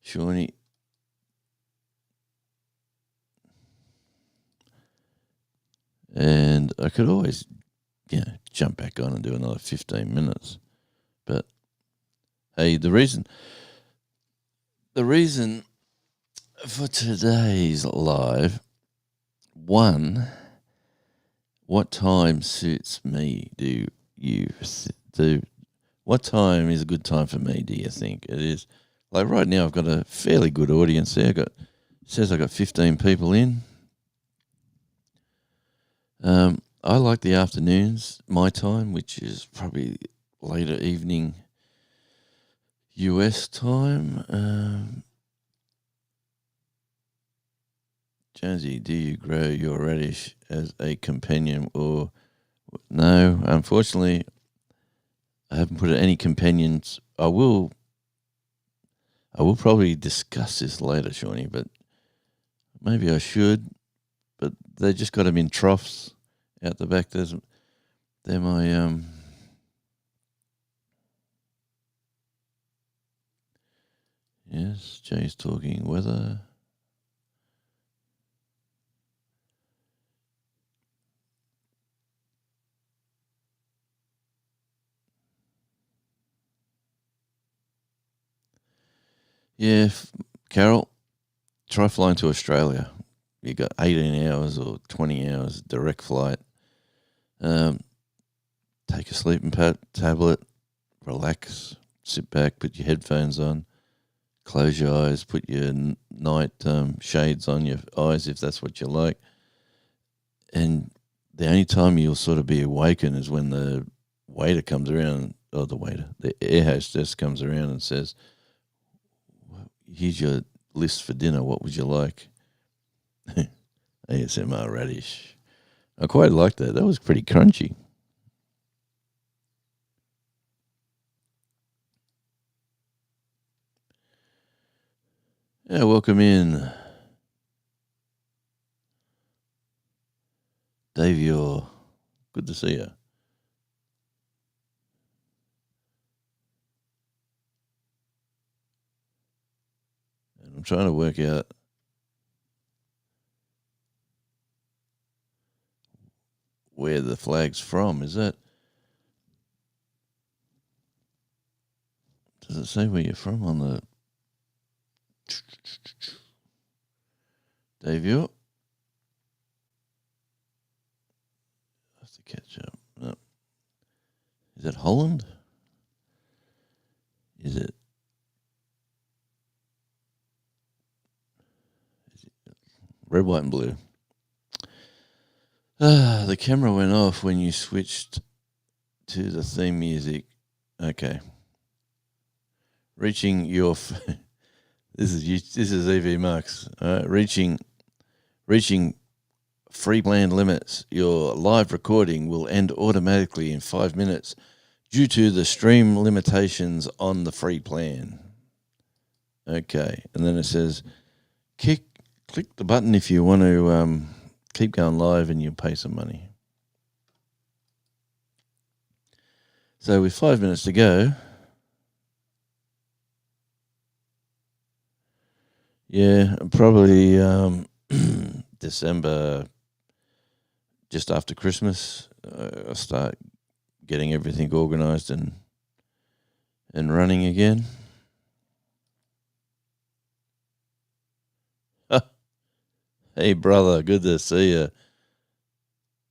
Shawnee. And I could always, jump back on and do another 15 minutes. But hey, the reason for today's live, one, what time suits me? What time is a good time for me, do you think? It is. Like right now I've got a fairly good audience there. It says I got 15 people in. I like the afternoons, my time, which is probably later evening US time. Jonesy, do you grow your radish as a companion or no? Unfortunately, I haven't put any companions. I will probably discuss this later, Shawnee, but maybe I should. But they just got them in troughs out the back. They're my yes, Jay's talking weather. Yeah, Carol, try flying to Australia. You got 18 hours or 20 hours direct flight. Take a sleeping tablet, relax, sit back, put your headphones on, close your eyes, put your night shades on your eyes if that's what you like. And the only time you'll sort of be awakened is when the waiter comes around, the air hostess comes around and says, here's your list for dinner. What would you like? ASMR radish. I quite like that. That was pretty crunchy. Yeah, welcome in. Davio, good to see you. And I'm trying to work out where the flag's from. Does it say where you're from on the Davio? I have to catch up. No. Is that Holland? Is it red, white, and blue? The camera went off when you switched to the theme music. Okay. Reaching your this is EV Marks. Reaching free plan limits. Your live recording will end automatically in 5 minutes due to the stream limitations on the free plan. Okay, and then it says click the button if you want to keep going live and you'll pay some money. So with 5 minutes to go, yeah, probably December, just after Christmas, I'll start getting everything organised and running again. Hey, brother, good to see you.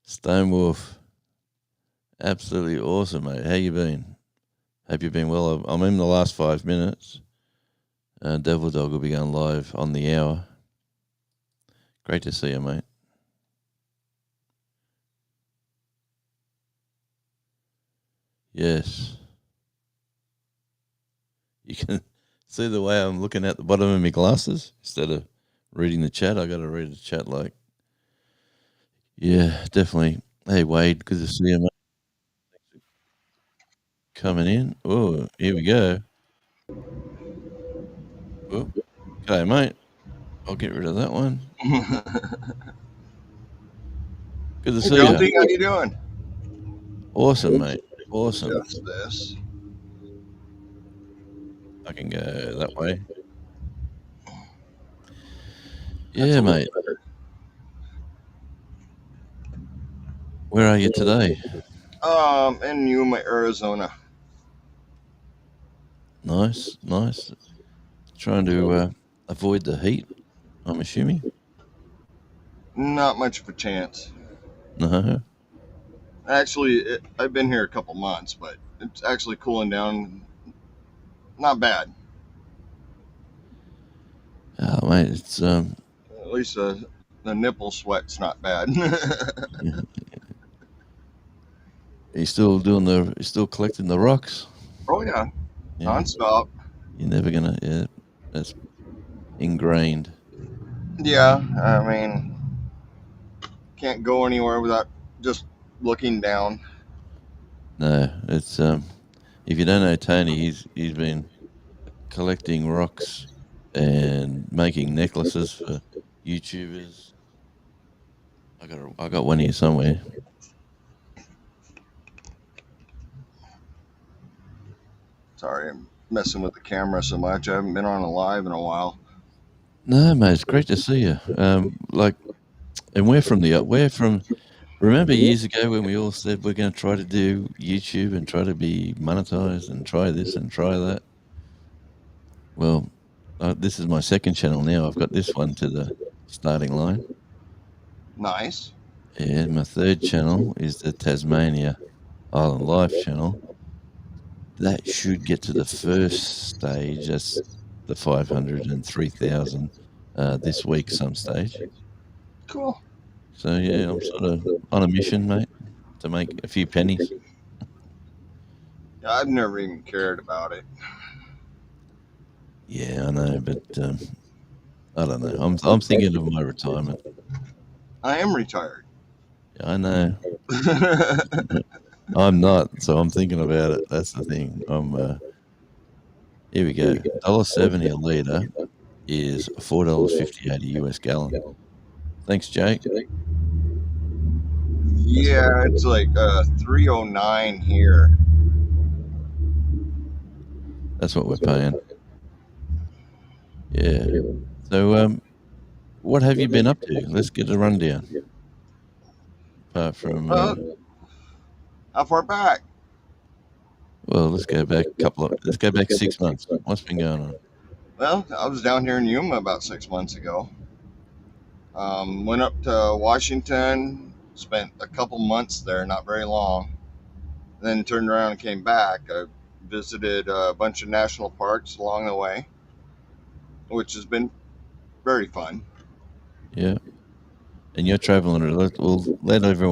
Stone Wolf. Absolutely awesome, mate. How you been? Hope you've been well. I'm in the last 5 minutes. Devil Dog will be going live on the hour. Great to see you, mate. Yes. You can see the way I'm looking at the bottom of my glasses instead of reading the chat. I got to read the chat like, yeah, definitely. Hey, Wade, good to see you, mate. Coming in. Oh, here we go. Oh, okay, mate. I'll get rid of that one. Good to see Jonesy, you. how you doing? Awesome, mate. Awesome. Just this. I can go that way. Yeah, mate. Where are you today? In Yuma, Arizona. Nice, nice. Trying to avoid the heat, I'm assuming. Not much of a chance. No. Actually, I've been here a couple months, but it's actually cooling down. Not bad. Oh, mate, it's At least the nipple sweat's not bad. you still collecting the rocks? Oh yeah, Yeah. nonstop. You're never gonna. Yeah, that's ingrained. Yeah, I mean, can't go anywhere without just looking down. No, it's if you don't know Tony, he's been collecting rocks and making necklaces for YouTubers. I got one here somewhere. Sorry, I'm messing with the camera so much. I haven't been on a live in a while. No, mate, it's great to see you. And we're from. Remember years ago when we all said we're going to try to do YouTube and try to be monetized and try this and try that? Well, this is my second channel now. I've got this one to the starting line. Nice. And my third channel is the Tasmania Island Life channel. That should get to the first stage. That's the 503,000 this week some stage. Cool. So, yeah, I'm sort of on a mission, mate, to make a few pennies. Yeah, I've never even cared about it. Yeah, I know, but I don't know. I'm thinking of my retirement. I am retired. I know. I'm not, so I'm thinking about it. That's the thing. Here we go. $1.70 a litre is $4.58 a US gallon. Thanks, Jake. Yeah, it's like 309 here. That's what we're paying. Yeah. So, what have you been up to? Let's get a rundown. Apart from, How far back? well, let's go back 6 months. What's been going on? Well, I was down here in Yuma about 6 months ago. Went up to Washington, spent a couple months there, not very long. Then turned around and came back. I visited a bunch of national parks along the way, which has been very fun. Yeah. And you're traveling. We'll let everyone